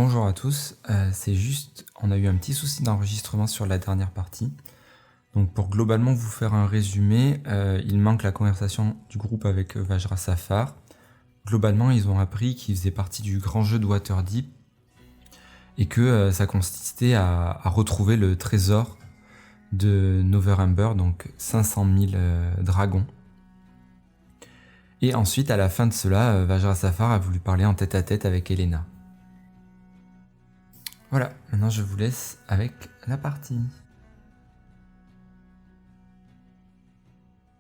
Bonjour à tous, c'est juste, on a eu un petit souci d'enregistrement sur la dernière partie. Donc pour globalement vous faire un résumé, il manque la conversation du groupe avec Vajra Safar. Globalement, ils ont appris qu'ils faisaient partie du grand jeu de Waterdeep et que ça consistait à retrouver le trésor de Neverember, donc 500 000 dragons. Et ensuite, à la fin de cela, Vajra Safar a voulu parler en tête-à-tête avec Elena. Voilà, maintenant je vous laisse avec la partie.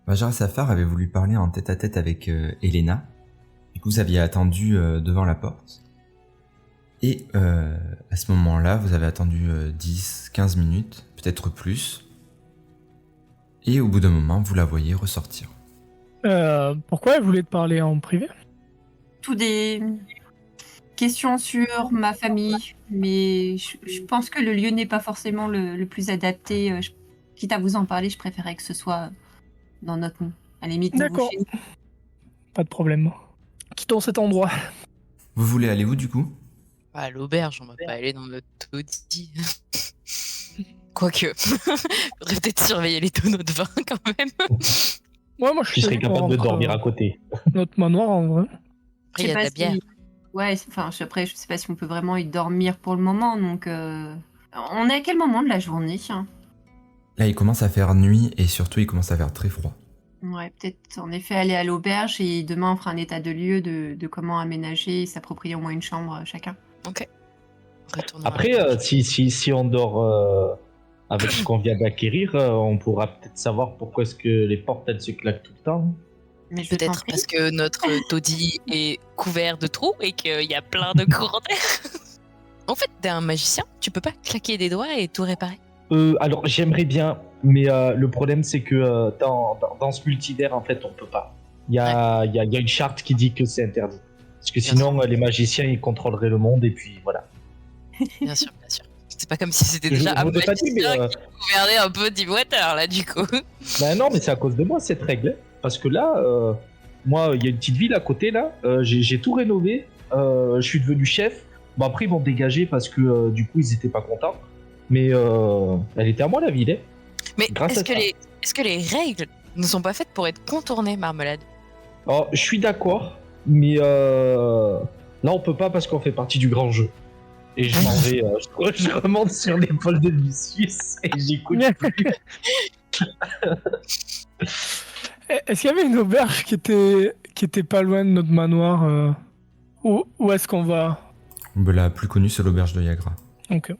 Vajra Safar avait voulu parler en tête-à-tête avec Elena. Du coup, vous aviez attendu devant la porte. Et à ce moment-là, vous avez attendu 10-15 minutes, peut-être plus. Et au bout d'un moment, vous la voyez ressortir. Pourquoi elle voulait te parler en privé? Tout des questions sur ma famille, mais je pense que le lieu n'est pas forcément le plus adapté. Quitte à vous en parler, je préférais que ce soit dans notre... À la limite, D'accord. chez nous. Pas de problème. Quittons cet endroit. Vous voulez aller où du coup? À l'auberge, on va pas aller dans notre taudis. Quoique, faudrait peut-être surveiller les tonneaux de vin quand même. Ouais, moi je Tu serais capable de dormir à côté. Notre manoir en vrai. Après, il y a de la bière. Ouais, enfin, après, je sais pas si on peut vraiment y dormir pour le moment, donc... On est à quel moment de la journée? Là, il commence à faire nuit et surtout, il commence à faire très froid. Ouais, peut-être en effet aller à l'auberge et demain on fera un état de lieu de comment aménager et s'approprier au moins une chambre chacun. Ok. Retournons Après, si on dort avec ce qu'on vient d'acquérir, on pourra peut-être savoir pourquoi est-ce que les portes elles se claquent tout le temps. Mais je t'en peut-être prie. parce que notre taudis est couvert de trous et qu'il y a plein de courants d'air. En fait, t'es un magicien, tu peux pas claquer des doigts et tout réparer. Alors j'aimerais bien, mais le problème c'est que dans ce multivers en fait on peut pas. Il y a une charte qui dit que c'est interdit. Parce que Bien sinon les magiciens ils contrôleraient le monde et puis voilà. Bien sûr, bien sûr. C'est pas comme si c'était Je déjà un vous ai pas dit, mais magicien qui gouvernait un peu Deepwater là du coup. ben non, mais c'est à cause de moi cette règle. Parce que là, moi, il y a une petite ville à côté là. J'ai tout rénové. Je suis devenu chef. Bon après ils m'ont dégagé parce que du coup ils étaient pas contents. Mais elle était à moi la ville. Hein. Mais Grâce à ça. est-ce que les règles ne sont pas faites pour être contournées, Marmelade? Alors je suis d'accord, mais là on peut pas parce qu'on fait partie du grand jeu. Et je m'en vais, je remonte sur l'épaule de Lucius et j'écoute plus. Est-ce qu'il y avait une auberge qui était pas loin de notre manoir où est-ce qu'on va? La plus connue, c'est l'auberge de Yagra. Ok.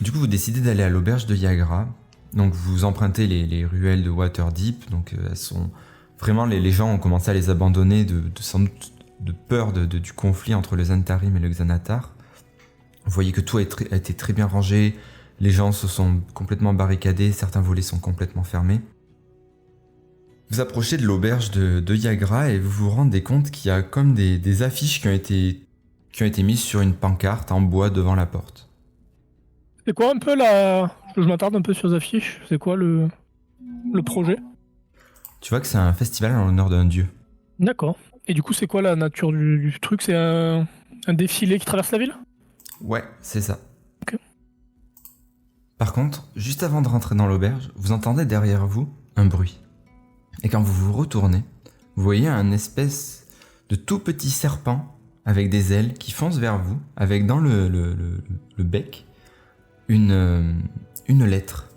Du coup, vous décidez d'aller à l'auberge de Yagra. Donc, vous empruntez les ruelles de Waterdeep. Donc, elles sont vraiment les gens ont commencé à les abandonner sans doute de peur du conflit entre le Zhentarim et le Xanatar. Vous voyez que tout a été très bien rangé. Les gens se sont complètement barricadés. Certains volets sont complètement fermés. Vous approchez de l'auberge de Yagra et vous vous rendez compte qu'il y a comme des affiches qui ont été mises sur une pancarte en bois devant la porte. C'est quoi un peu la... Je m'attarde un peu sur les affiches. C'est quoi le projet? Tu vois que c'est un festival en l'honneur d'un dieu. D'accord. Et du coup, c'est quoi la nature du truc? C'est un défilé qui traverse la ville? Ouais, c'est ça. Ok. Par contre, juste avant de rentrer dans l'auberge, vous entendez derrière vous un bruit. Et quand vous vous retournez, vous voyez un espèce de tout petit serpent avec des ailes qui fonce vers vous, avec dans le bec une lettre.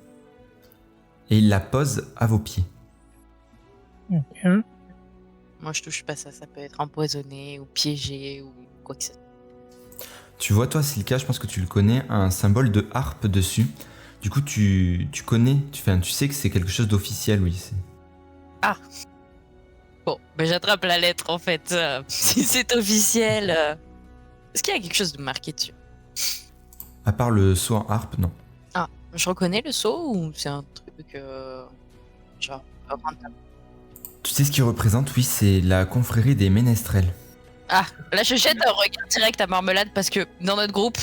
Et il la pose à vos pieds. Ok. Moi je touche pas ça, ça peut être empoisonné ou piégé ou quoi que ce soit. Tu vois, toi, Silka, je pense que tu le connais, un symbole de harpe dessus. Du coup, tu connais, tu sais que c'est quelque chose d'officiel, oui. Ah. Bon, ben j'attrape la lettre en fait. Si c'est officiel. Est-ce qu'il y a quelque chose de marqué dessus? À part le saut en harpe, non. Ah, je reconnais le sceau ou c'est un truc genre rentable? Tu sais ce qu'il représente, oui, c'est la confrérie des ménestrels. Ah, là je jette un regard direct à Marmelade parce que dans notre groupe,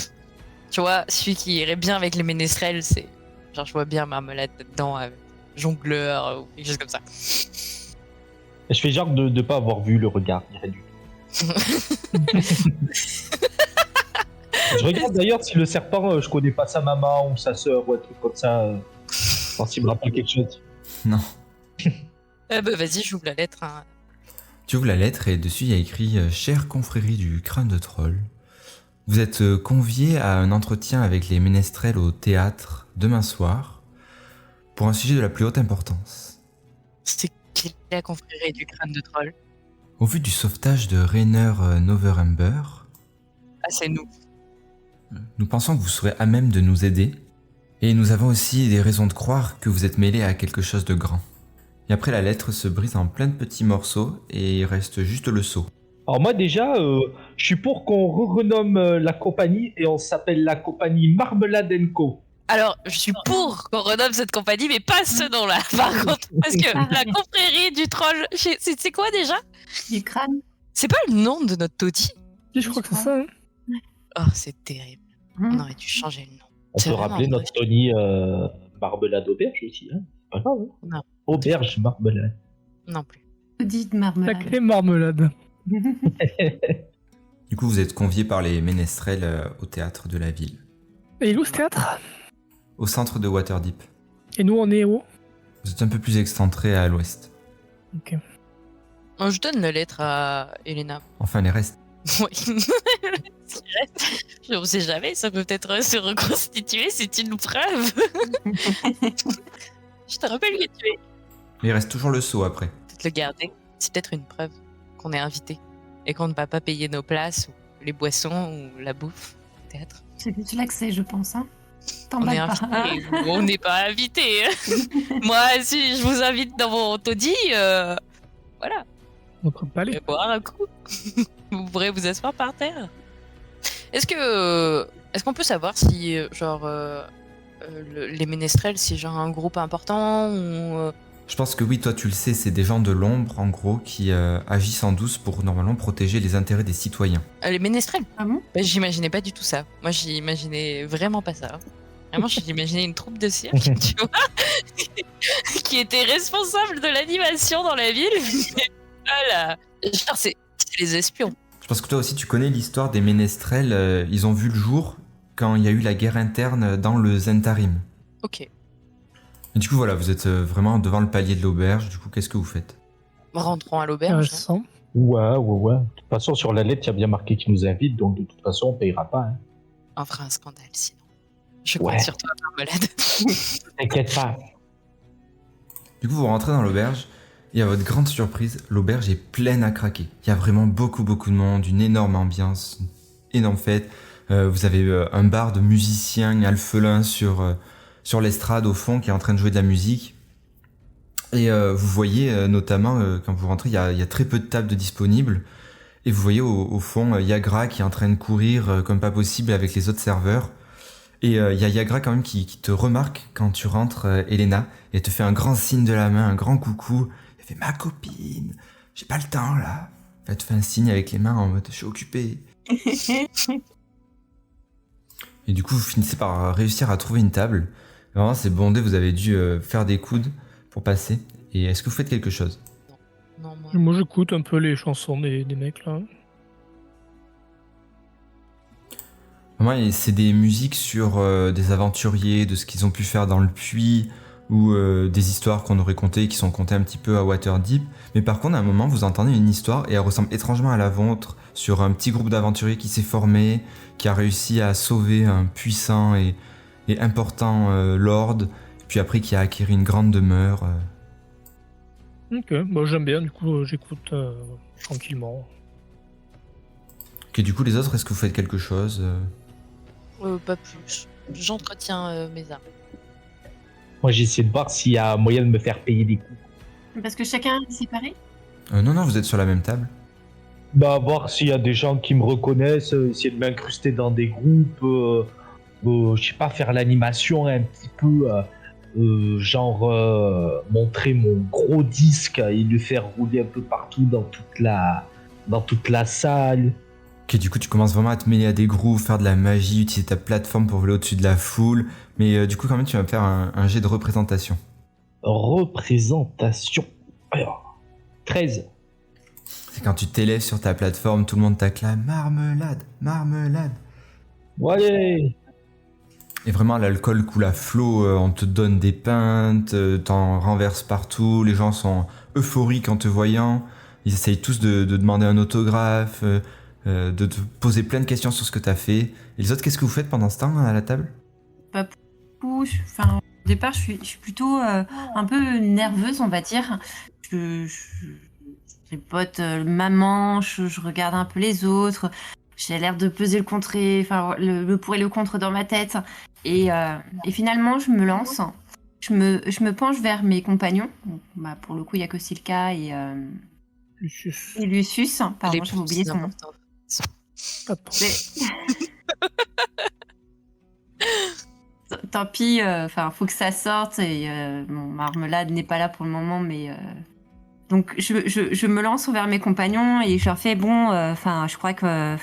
tu vois, celui qui irait bien avec les ménestrels, c'est genre je vois bien Marmelade dedans, jongleur ou quelque chose comme ça. Et je fais genre de ne pas avoir vu le regard, il irait du. Je regarde d'ailleurs si le serpent, je connais pas sa maman ou sa sœur ou un truc comme ça. Voir s'il me rappelle quelque chose. Non. Bah vas-y, j'ouvre la lettre. Hein. Tu ouvres la lettre et dessus il y a écrit Chère confrérie du crâne de troll, vous êtes conviés à un entretien avec les ménestrels au théâtre demain soir pour un sujet de la plus haute importance. C'est qui la confrérie du crâne de troll? Au vu du sauvetage de Rainer Noverember, Ah, c'est nous. nous pensons que vous serez à même de nous aider et nous avons aussi des raisons de croire que vous êtes mêlés à quelque chose de grand. Et après la lettre se brise en plein de petits morceaux et il reste juste le sceau. Alors moi déjà, je suis pour qu'on renomme la compagnie et on s'appelle la compagnie Marmelade & Co. Alors, je suis pour qu'on renomme cette compagnie, mais pas ce nom-là, par contre. Parce que la confrérie du troll, c'est quoi déjà? Du crâne. C'est pas le nom de notre taudis? Je crois que c'est ça. Hein. Oh, c'est terrible. On aurait dû changer le nom. On C'est peut vraiment rappeler vrai. notre Tony Marmelade Auberge aussi, hein. C'est pas grave, hein. Non. Auberge Marmelade. Non plus. Dites marmelade. Sacrée marmelade. Du coup vous êtes conviés par les ménestrels au théâtre de la ville, Et il est où ce théâtre? au centre de Waterdeep. Et nous, on est où? Vous êtes un peu plus excentré à l'ouest. Ok. Oh, je donne la lettre à Elena. Enfin les restes. Oui. Ce qui reste, on sait jamais, ça peut peut-être se reconstituer, c'est une preuve. Je te rappelle que tu es. Mais il reste toujours le sceau après. Peut-être le garder. C'est peut-être une preuve qu'on est invité et qu'on ne va pas payer nos places ou les boissons ou la bouffe au théâtre. C'est juste l'accès, je pense. Hein. On est T'emballes pas. invité ou on n'est pas invité. Moi, si je vous invite dans mon taudis, voilà, Notre palais. boire un coup. Vous pourrez vous asseoir par terre. Est-ce qu'on peut savoir si les ménestrels, c'est genre un groupe important ou Je pense que oui, toi tu le sais, c'est des gens de l'ombre en gros qui agissent en douce pour normalement protéger les intérêts des citoyens. les ménestrels? Ah bon? Bah, j'imaginais pas du tout ça. Moi, j'imaginais vraiment pas ça. Vraiment, j'imaginais une troupe de cirque, tu vois, qui était responsable de l'animation dans la ville. Voilà. Genre, c'est les espions. Je pense que toi aussi tu connais l'histoire des ménestrels, ils ont vu le jour quand il y a eu la guerre interne dans le Zentarim. Ok. Et du coup voilà, vous êtes vraiment devant le palier de l'auberge, du coup qu'est-ce que vous faites? Rentrons à l'auberge. Intéressant. Ouais. De toute façon, sur la lettre, il y a bien marqué qu'il nous invite, donc de toute façon, on payera pas. Hein. On fera un scandale sinon. Je Ouais. compte sur toi, Marmelade. T'inquiète pas. Du coup vous rentrez dans l'auberge et à votre grande surprise, l'auberge est pleine à craquer. Il y a vraiment beaucoup de monde, une énorme ambiance, une énorme fête. Vous avez un bar de musiciens alphelins sur l'estrade au fond qui est en train de jouer de la musique. Et vous voyez notamment, quand vous rentrez, il y a très peu de tables de disponibles. Et vous voyez au fond Yagra qui est en train de courir comme pas possible avec les autres serveurs. Et il y a Yagra quand même qui te remarque quand tu rentres, Elena, et te fait un grand signe de la main, un grand coucou. Elle fait « Ma copine, j'ai pas le temps là ». Elle te fait un signe avec les mains en mode « Je suis occupé ». Et du coup, vous finissez par réussir à trouver une table. Vraiment, c'est bondé, vous avez dû faire des coudes pour passer. Et est-ce que vous faites quelque chose? Non, moi. Moi, j'écoute un peu les chansons des mecs là. Vraiment, c'est des musiques sur des aventuriers, de ce qu'ils ont pu faire dans le puits, ou des histoires qu'on aurait contées, qui sont contées un petit peu à Waterdeep. Mais par contre, à un moment, vous entendez une histoire, et elle ressemble étrangement à la vôtre, sur un petit groupe d'aventuriers qui s'est formé, qui a réussi à sauver un puissant et important lord, puis après qui a acquis une grande demeure. Ok, bah, j'aime bien, du coup, j'écoute tranquillement. Ok, du coup, les autres, est-ce que vous faites quelque chose Pas plus. J'entretiens mes armes. Moi, j'ai essayé de voir s'il y a moyen de me faire payer des coups. Parce que chacun est séparé. Non, vous êtes sur la même table. Bah, voir s'il y a des gens qui me reconnaissent, essayer de m'incruster dans des groupes, je sais pas, faire l'animation un petit peu, montrer mon gros disque et le faire rouler un peu partout dans toute la salle. Ok, du coup, tu commences vraiment à te mêler à des groupes, faire de la magie, utiliser ta plateforme pour voler au-dessus de la foule. Mais du coup, quand même, tu vas me faire un jet de représentation. Représentation. Alors, 13. C'est quand tu t'élèves sur ta plateforme, tout le monde t'acclame. Marmelade, marmelade. Ouais. Et vraiment, l'alcool coule à flot, on te donne des pintes, t'en renverses partout, les gens sont euphoriques en te voyant, ils essayent tous de demander un autographe, de te poser plein de questions sur ce que t'as fait. Et les autres, qu'est-ce que vous faites pendant ce temps à la table? Coup, au départ, je suis plutôt un peu nerveuse, on va dire. Je tripote maman, je regarde un peu les autres. J'ai l'air de peser le contre, enfin le pour et le contre dans ma tête. Et finalement, je me lance. Je me penche vers mes compagnons. Donc, bah, pour le coup, il y a que Silka Lucius. et Lucius. Pardon, Les j'avais oublié plus son nom. importants. Pas de problème. Tant pis, faut que ça sorte et bon, Marmelade n'est pas là pour le moment, mais donc je me lance vers mes compagnons et je leur fais bon, je crois que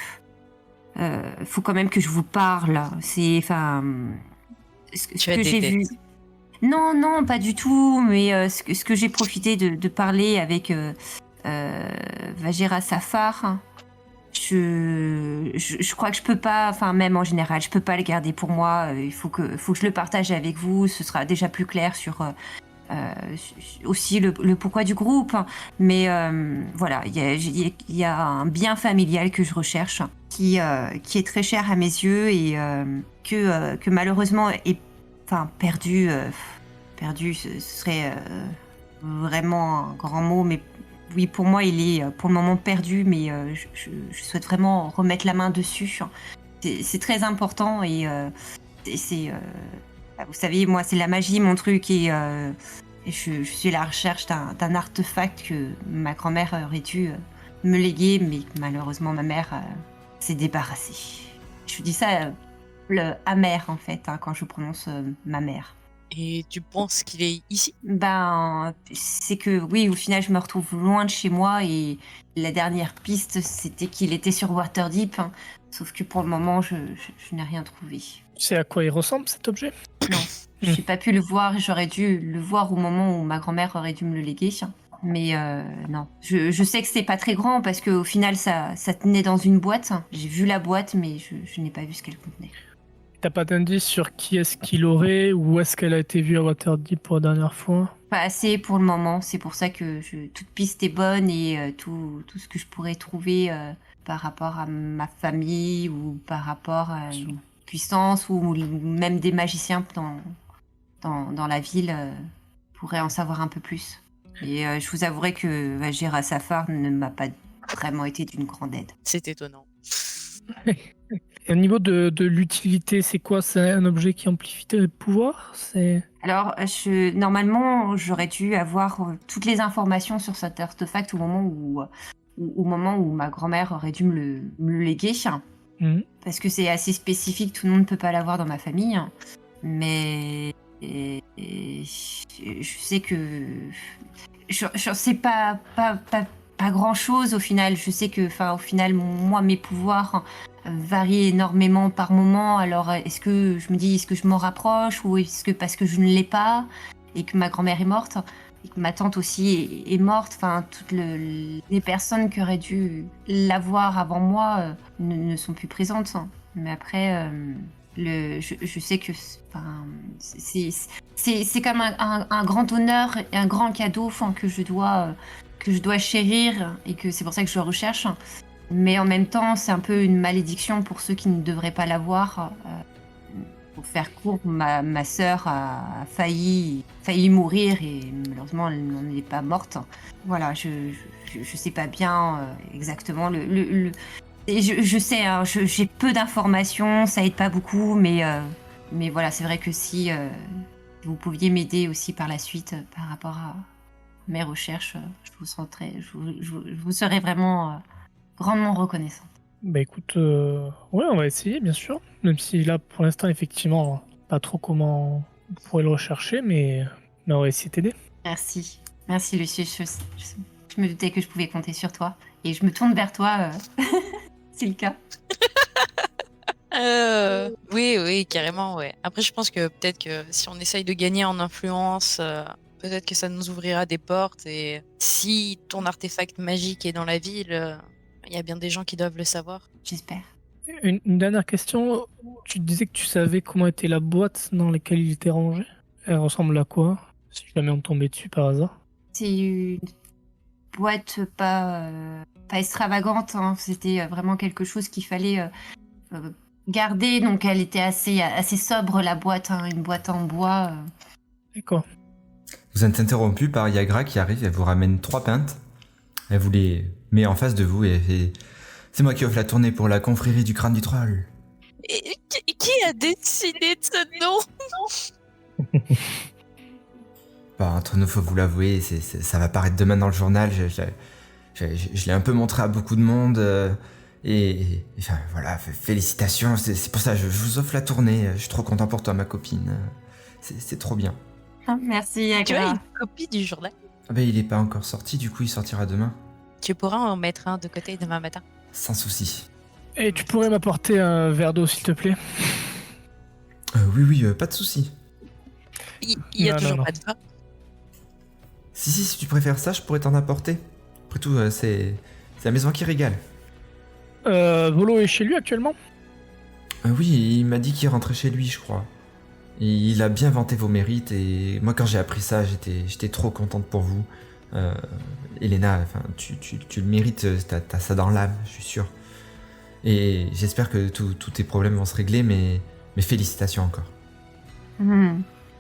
faut quand même que je vous parle. C'est ce Tu as que des j'ai vu. dettes. Non, pas du tout, mais ce que j'ai profité de parler avec Vajira Safar. Je crois que je peux pas, même en général, je peux pas le garder pour moi. Il faut que je le partage avec vous. Ce sera déjà plus clair sur aussi le pourquoi du groupe. Mais voilà, il y a un bien familial que je recherche, qui est très cher à mes yeux et que malheureusement est perdu. Perdu, ce serait vraiment un grand mot, mais oui, pour moi, il est pour le moment perdu, mais je souhaite vraiment remettre la main dessus. C'est très important et vous savez, moi, c'est la magie, mon truc, et je suis à la recherche d'un artefact que ma grand-mère aurait dû me léguer, mais malheureusement, ma mère s'est débarrassée. Je dis ça le amer, en fait, quand je prononce ma mère. Et tu penses qu'il est ici? C'est que oui, au final, je me retrouve loin de chez moi et la dernière piste, c'était qu'il était sur Waterdeep. Sauf que pour le moment, je n'ai rien trouvé. Tu sais à quoi il ressemble cet objet? Non, je n'ai pas pu le voir. J'aurais dû le voir au moment où ma grand-mère aurait dû me le léguer. Mais non, je sais que c'est pas très grand parce qu'au final, ça tenait dans une boîte. J'ai vu la boîte, mais je n'ai pas vu ce qu'elle contenait. T'as pas d'indice sur qui est-ce qu'il aurait ou où est-ce qu'elle a été vue à Waterdeep pour la dernière fois? Pas assez pour le moment, c'est pour ça que toute piste est bonne et tout ce que je pourrais trouver par rapport à ma famille ou par rapport à une puissance ou même des magiciens dans la ville pourraient en savoir un peu plus. Et je vous avouerai que Vajira Safar ne m'a pas vraiment été d'une grande aide. C'est étonnant. Et au niveau de l'utilité, c'est quoi? C'est un objet qui amplifie tes pouvoirs? Alors, normalement, j'aurais dû avoir toutes les informations sur cet artefact au moment où ma grand-mère aurait dû me le léguer. Parce que c'est assez spécifique, tout le monde ne peut pas l'avoir dans ma famille. Mais je sais que... Je sais pas grand-chose au final. Je sais que, au final, moi, mes pouvoirs varient énormément par moment. Alors, est-ce que je m'en rapproche ou est-ce que parce que je ne l'ai pas et que ma grand-mère est morte et que ma tante aussi est morte, toutes les personnes qui auraient dû l'avoir avant moi ne sont plus présentes. Mais après, je sais que c'est comme un grand honneur et un grand cadeau que je dois chérir et que c'est pour ça que je le recherche. Mais en même temps, c'est un peu une malédiction pour ceux qui ne devraient pas l'avoir. Pour faire court, ma sœur a failli mourir et malheureusement, elle n'en est pas morte. Voilà, je sais pas bien exactement et je sais, hein, j'ai peu d'informations, ça aide pas beaucoup, mais voilà, c'est vrai que si vous pouviez m'aider aussi par la suite par rapport à mes recherches, je vous serais vraiment grandement reconnaissante. Bah écoute, ouais, on va essayer, bien sûr. Même si là, pour l'instant, effectivement, pas trop comment on pourrait le rechercher, mais on va essayer de t'aider. Merci. Merci, Lucius. Je me doutais que je pouvais compter sur toi. Et je me tourne vers toi, c'est le cas. Oui, carrément, ouais. Après, je pense que peut-être que si on essaye de gagner en influence, peut-être que ça nous ouvrira des portes. Et si ton artefact magique est dans la ville, il y a bien des gens qui doivent le savoir. J'espère. Une dernière question. Tu disais que tu savais comment était la boîte dans laquelle il était rangé. Elle ressemble à quoi? Si jamais on tombait dessus par hasard. C'est une boîte pas extravagante, hein. C'était vraiment quelque chose qu'il fallait garder. Donc elle était assez sobre, la boîte, hein, une boîte en bois. D'accord. Vous êtes interrompu par Yagra qui arrive, elle vous ramène 3 pintes. Elle vous les met en face de vous et elle fait « C'est moi qui offre la tournée pour la confrérie du crâne du troll. Et qui a décidé de ce nom ?» Bah, entre nous, faut vous l'avouer, ça va paraître demain dans le journal. Je l'ai un peu montré à beaucoup de monde. Enfin, voilà, félicitations. C'est pour ça, je vous offre la tournée. Je suis trop content pour toi, ma copine. C'est trop bien. Merci, Tu as Agra. une copie du journal? Ah bah, il est pas encore sorti, du coup, il sortira demain. Tu pourras en mettre un de côté demain matin. Sans souci. Et tu pourrais m'apporter un verre d'eau, s'il te plaît? Oui, pas de souci. Il y a Non, toujours non. pas de vin. Si tu préfères ça, je pourrais t'en apporter. Après tout, c'est la maison qui régale. Volo est chez lui actuellement? Oui, il m'a dit qu'il rentrait chez lui, je crois. Et il a bien vanté vos mérites et moi quand j'ai appris ça, j'étais trop contente pour vous. Elena, enfin, tu le mérites, t'as ça dans l'âme, je suis sûr. Et j'espère que tous tes problèmes vont se régler, mais félicitations encore.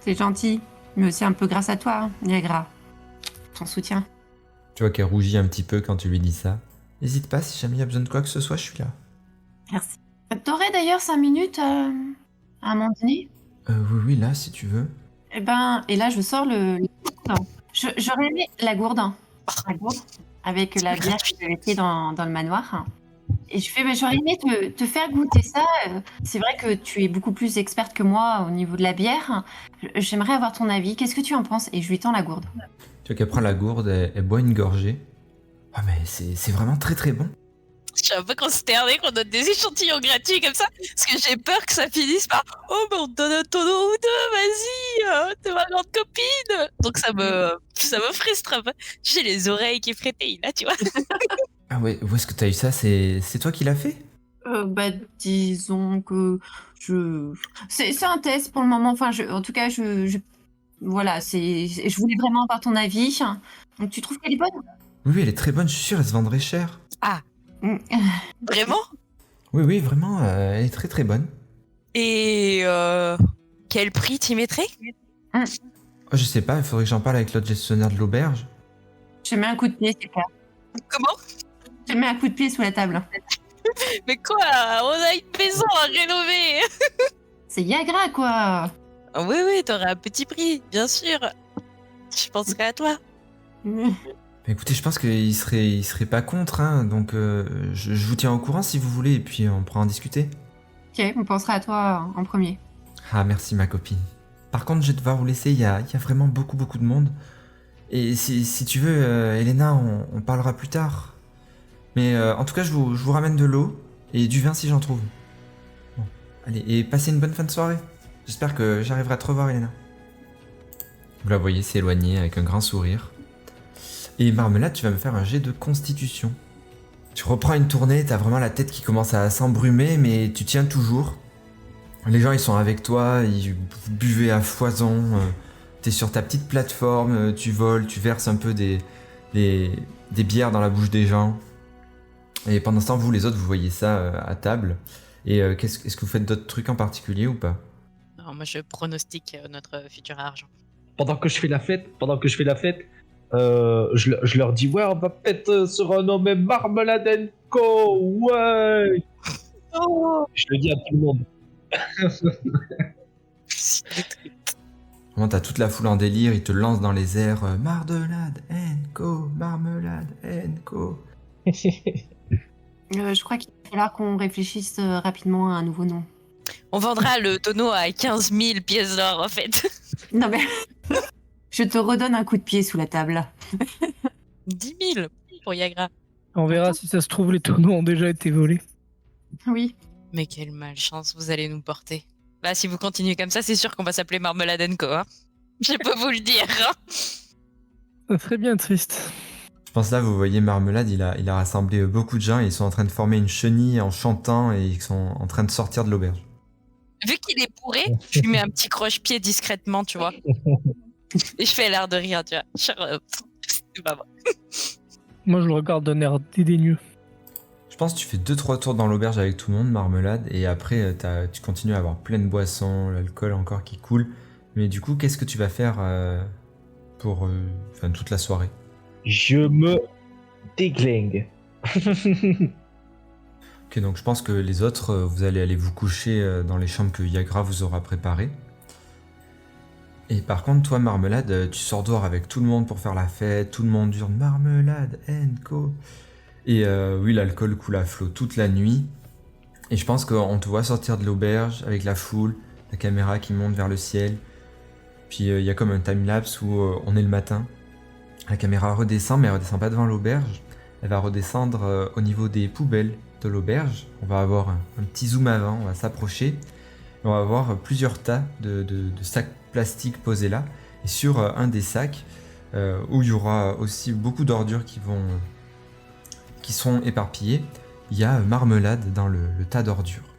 C'est gentil, mais aussi un peu grâce à toi, Niagra. Ton soutien. Tu vois qu'elle rougit un petit peu quand tu lui dis ça. N'hésite pas, si jamais il y a besoin de quoi que ce soit, je suis là. Merci. T'aurais d'ailleurs 5 minutes à un moment donné? Oui, là, si tu veux. Eh ben, et là, je sors le gourde. J'aurais aimé la gourde. La gourde, avec la bière que j'avais été dans le manoir. Et je fais, mais j'aurais aimé te faire goûter ça. C'est vrai que tu es beaucoup plus experte que moi au niveau de la bière. J'aimerais avoir ton avis. Qu'est-ce que tu en penses? Et je lui tends la gourde. Tu vois qu'elle prend la gourde, elle boit une gorgée. Ah mais c'est vraiment très très bon. Je suis un peu consternée qu'on donne des échantillons gratuits comme ça, parce que j'ai peur que ça finisse par « Oh, mais on te donne un tonneau ou deux, vas-y, t'es ma grande copine !» Donc ça me frustre un peu. J'ai les oreilles qui frétillent, là, tu vois. Ah ouais, où est-ce que t'as eu ça? C'est toi qui l'as fait? Bah, disons que c'est un test pour le moment. Enfin, en tout cas, voilà, je voulais vraiment avoir ton avis. Donc, tu trouves qu'elle est bonne? Oui, elle est très bonne, je suis sûr, elle se vendrait cher. Vraiment? Oui, vraiment, elle est très très bonne. Et quel prix t'y mettrais? Oh, je sais pas, il faudrait que j'en parle avec l'autre gestionnaire de l'auberge. Je mets un coup de pied, c'est clair. Comment? Je mets un coup de pied sous la table. Mais quoi? On a une maison à rénover! C'est Yagra, quoi. Oui, t'auras un petit prix, bien sûr. Je penserai à toi. Bah, écoutez, je pense qu'il serait pas contre, hein, donc je vous tiens au courant si vous voulez, et puis on pourra en discuter. Ok, on pensera à toi en premier. Ah, merci ma copine. Par contre, je vais devoir vous laisser, il y a vraiment beaucoup de monde. Et si tu veux, Elena, on parlera plus tard. Mais en tout cas, je vous ramène de l'eau et du vin si j'en trouve. Bon, allez, et passez une bonne fin de soirée. J'espère que j'arriverai à te revoir, Elena. Vous la voyez s'éloigner avec un grand sourire. Et Marmelade, tu vas me faire un jet de constitution. Tu reprends une tournée, t'as vraiment la tête qui commence à s'embrumer, mais tu tiens toujours. Les gens, ils sont avec toi, ils buvez à foison. T'es sur ta petite plateforme, tu voles, tu verses un peu des bières dans la bouche des gens. Et pendant ce temps, vous, les autres, vous voyez ça à table. Et est-ce que vous faites d'autres trucs en particulier ou pas? Non, moi, je pronostique notre futur argent. Pendant que je fais la fête, je leur dis ouais, on va peut-être se renommer Marmelade & Co. Ouais. Je le dis à tout le monde. Vraiment, t'as toute la foule en délire, ils te lancent dans les airs Marmelade & Co, Marmelade & Co. Je crois qu'il va falloir qu'on réfléchisse rapidement à un nouveau nom. On vendra le tonneau à 15 000 pièces d'or, en fait. Non mais... Je te redonne un coup de pied sous la table. 10 000 pour Yagra. On verra si ça se trouve, les tonneaux ont déjà été volés. Oui. Mais quelle malchance vous allez nous porter. Bah, si vous continuez comme ça, c'est sûr qu'on va s'appeler Marmelade & Co. Hein. Je peux vous le dire. Hein. Ça serait bien triste. Je pense là, vous voyez Marmelade, il a rassemblé beaucoup de gens et ils sont en train de former une chenille en chantant et ils sont en train de sortir de l'auberge. vu qu'il est bourré, je lui mets un petit croche-pied discrètement, tu vois. Et je fais l'air de rire, tu vois. Genre, c'est pas vrai. Moi, je le regarde d'un air dédaigneux. Je pense que tu fais 2-3 tours dans l'auberge avec tout le monde, Marmelade, et après tu continues à avoir plein de boissons, l'alcool encore qui coule. Mais du coup, qu'est-ce que tu vas faire pour toute la soirée? Je me déglingue. Ok, donc je pense que les autres, vous allez aller vous coucher dans les chambres que Yagra vous aura préparées. Et par contre, toi, Marmelade, tu sors dehors avec tout le monde pour faire la fête, tout le monde hurle Marmelade, Co. Et oui, l'alcool coule à flot toute la nuit. Et je pense qu'on te voit sortir de l'auberge avec la foule, la caméra qui monte vers le ciel. Puis il y a comme un timelapse où on est le matin. La caméra redescend, mais elle redescend pas devant l'auberge. Elle va redescendre au niveau des poubelles de l'auberge. On va avoir un petit zoom avant, on va s'approcher. Et on va voir plusieurs tas de sacs plastiques posés là. Et sur un des sacs, où il y aura aussi beaucoup d'ordures qui seront éparpillées, il y a Marmelade dans le tas d'ordures.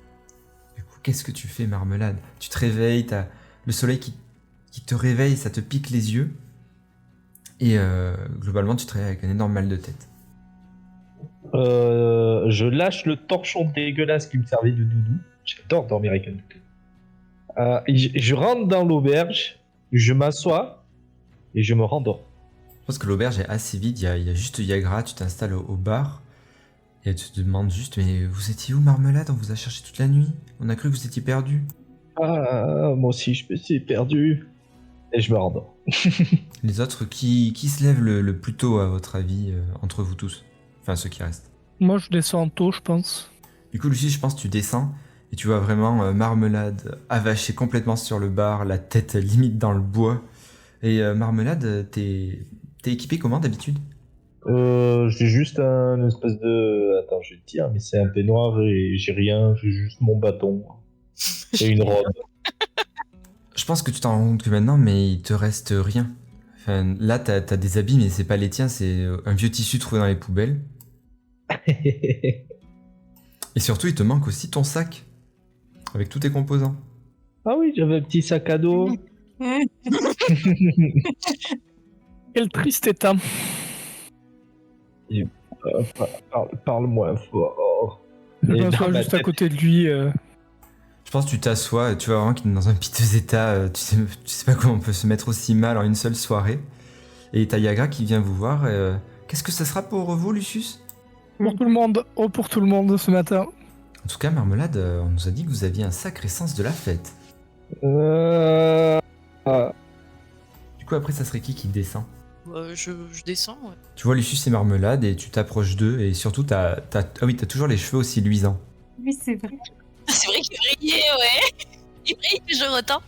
Du coup, qu'est-ce que tu fais, Marmelade? Tu te réveilles, t'as le soleil qui te réveille, ça te pique les yeux. Et globalement, tu te réveilles avec un énorme mal de tête. Je lâche le torchon dégueulasse qui me servait de doudou. J'adore dormir avec un doudou. Je rentre dans l'auberge, je m'assois et je me rendors. Je pense que l'auberge est assez vide, il y a juste Yagra, tu t'installes au bar et elle te demande juste mais vous étiez où, Marmelade? On vous a cherché toute la nuit, on a cru que vous étiez perdu. Moi aussi je me suis perdu. Et je me rendors. Les autres, qui se lèvent le plus tôt à votre avis entre vous tous? Enfin ceux qui restent. Moi, je descends tôt, je pense. Du coup, Lucie, je pense que tu descends et tu vois vraiment Marmelade avachée complètement sur le bar, la tête limite dans le bois. Et Marmelade, t'es équipé comment d'habitude? J'ai juste un espèce de... Attends, je vais te dire, mais c'est un peignoir et j'ai rien, j'ai juste mon bâton et une robe. Je pense que tu t'en rends compte que maintenant, mais il te reste rien. Enfin, là, t'as des habits, mais c'est pas les tiens, c'est un vieux tissu trouvé dans les poubelles. Et surtout, il te manque aussi ton sac, avec tous tes composants. Ah oui, j'avais un petit sac à dos. Quel triste état. Parle moins fort. Je Et m'assois dans ma juste à tête- côté de lui. Je pense que tu t'assois, tu vois vraiment qu'il est dans un piteux état, tu sais pas comment on peut se mettre aussi mal en une seule soirée. Et t'as Yagra qui vient vous voir. Qu'est-ce que ça sera pour vous, Lucius? Pour tout le monde. Oh, pour tout le monde ce matin. En tout cas, Marmelade, on nous a dit que vous aviez un sacré sens de la fête. Du coup, après, ça serait qui descend? Je descends, ouais. Tu vois Lucius et Marmelade et tu t'approches d'eux et surtout t'as toujours les cheveux aussi luisants. Oui, c'est vrai. C'est vrai qu'il brillait, ouais. Il brille toujours autant.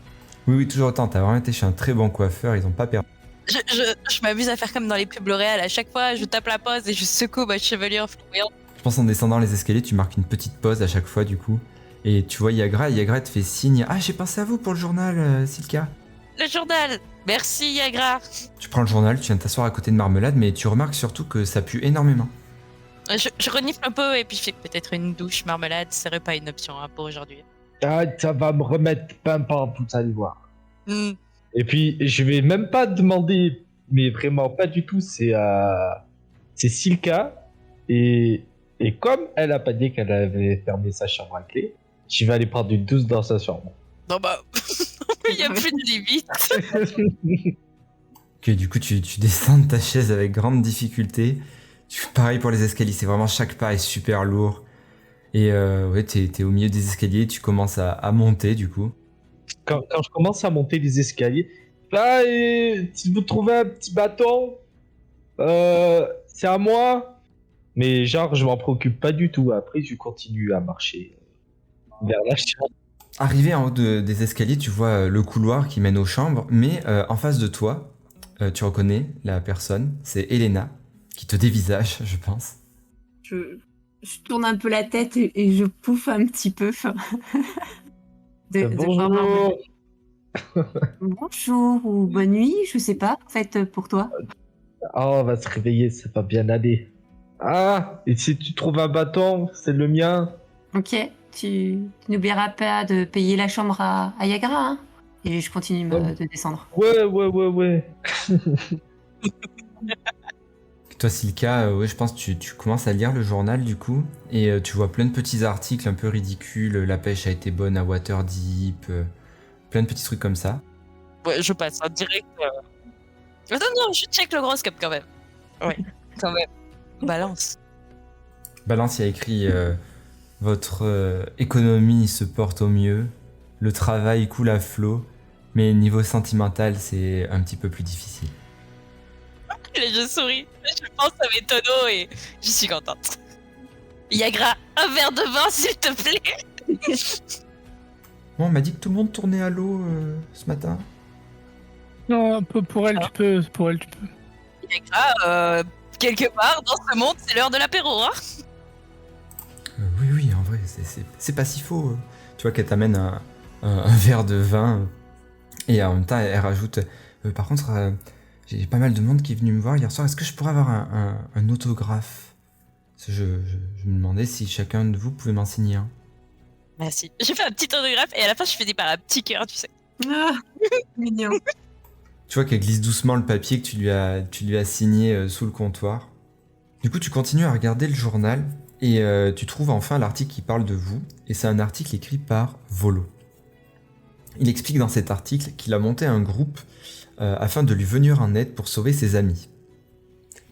Oui, toujours autant. T'as vraiment été chez un très bon coiffeur, ils ont pas perdu. Je m'amuse à faire comme dans les pubs L'Oréal. À chaque fois, je tape la pause et je secoue ma chevelure flamboyante. Je pense en descendant les escaliers, tu marques une petite pause à chaque fois du coup. Et tu vois Yagra, et Yagra te fait signe. Ah, j'ai pensé à vous pour le journal, Silka. Le journal. Merci, Yagra. Tu prends le journal, tu viens t'asseoir à côté de Marmelade, mais tu remarques surtout que ça pue énormément. Je renifle un peu et puis je fais peut-être une douche Marmelade. Ce serait pas une option pour aujourd'hui. Ah, ça va me remettre pain par vous allez voir. Hmm. Et puis, je vais même pas demander, mais vraiment pas du tout, c'est Silka. Et comme elle a pas dit qu'elle avait fermé sa chambre à clé, je vais aller prendre une douce dans sa chambre. Non bah, il y a plus de limite. Ok, du coup tu descends de ta chaise avec grande difficulté. Pareil pour les escaliers, c'est vraiment chaque pas est super lourd. Et ouais, t'es au milieu des escaliers, tu commences à monter du coup. Quand je commence à monter les escaliers, là, si vous trouvez un petit bâton, c'est à moi. Mais genre, je m'en préoccupe pas du tout. Après, je continue à marcher vers la chambre. Arrivé en haut des escaliers, tu vois le couloir qui mène aux chambres, mais en face de toi, tu reconnais la personne, c'est Elena, qui te dévisage, je pense. Je tourne un peu la tête et je pouffe un petit peu. Bonjour. Bonjour ou bonne nuit, je sais pas, en fait, pour toi. Ah, on va se réveiller, ça va bien aller. Ah, et si tu trouves un bâton, c'est le mien. Ok, tu n'oublieras pas de payer la chambre à Yagra, hein. Et je continue de descendre. Ouais. Toi, Silka, ouais, je pense que tu commences à lire le journal du coup, et tu vois plein de petits articles un peu ridicules. La pêche a été bonne à Waterdeep, plein de petits trucs comme ça. Ouais, je passe en direct. Attends, non, je check le horoscope quand même. Ouais, quand même. Balance. Balance, il y a écrit votre économie se porte au mieux, le travail coule à flot, mais niveau sentimental, c'est un petit peu plus difficile. Et je souris. Je pense à mes tonneaux et je suis contente. Yagra, un verre de vin, s'il te plaît. Bon, on m'a dit que tout le monde tournait à l'eau ce matin. Non, un peu pour elle, tu peux. Pour elle, tu peux. Yagra, quelque part dans ce monde, c'est l'heure de l'apéro, hein. Oui, en vrai, c'est pas si faux. Tu vois qu'elle t'amène un verre de vin, et en même temps, elle rajoute par contre, j'ai pas mal de monde qui est venu me voir hier soir. Est-ce que je pourrais avoir un autographe? Parce que je me demandais si chacun de vous pouvait m'en signer un. Merci. J'ai fait un petit autographe et à la fin, je finis par un petit cœur, tu sais. Ah, mignon. Tu vois qu'elle glisse doucement le papier que tu lui as signé sous le comptoir. Du coup, tu continues à regarder le journal et tu trouves enfin l'article qui parle de vous. Et c'est un article écrit par Volo. Il explique dans cet article qu'il a monté un groupe afin de lui venir en aide pour sauver ses amis.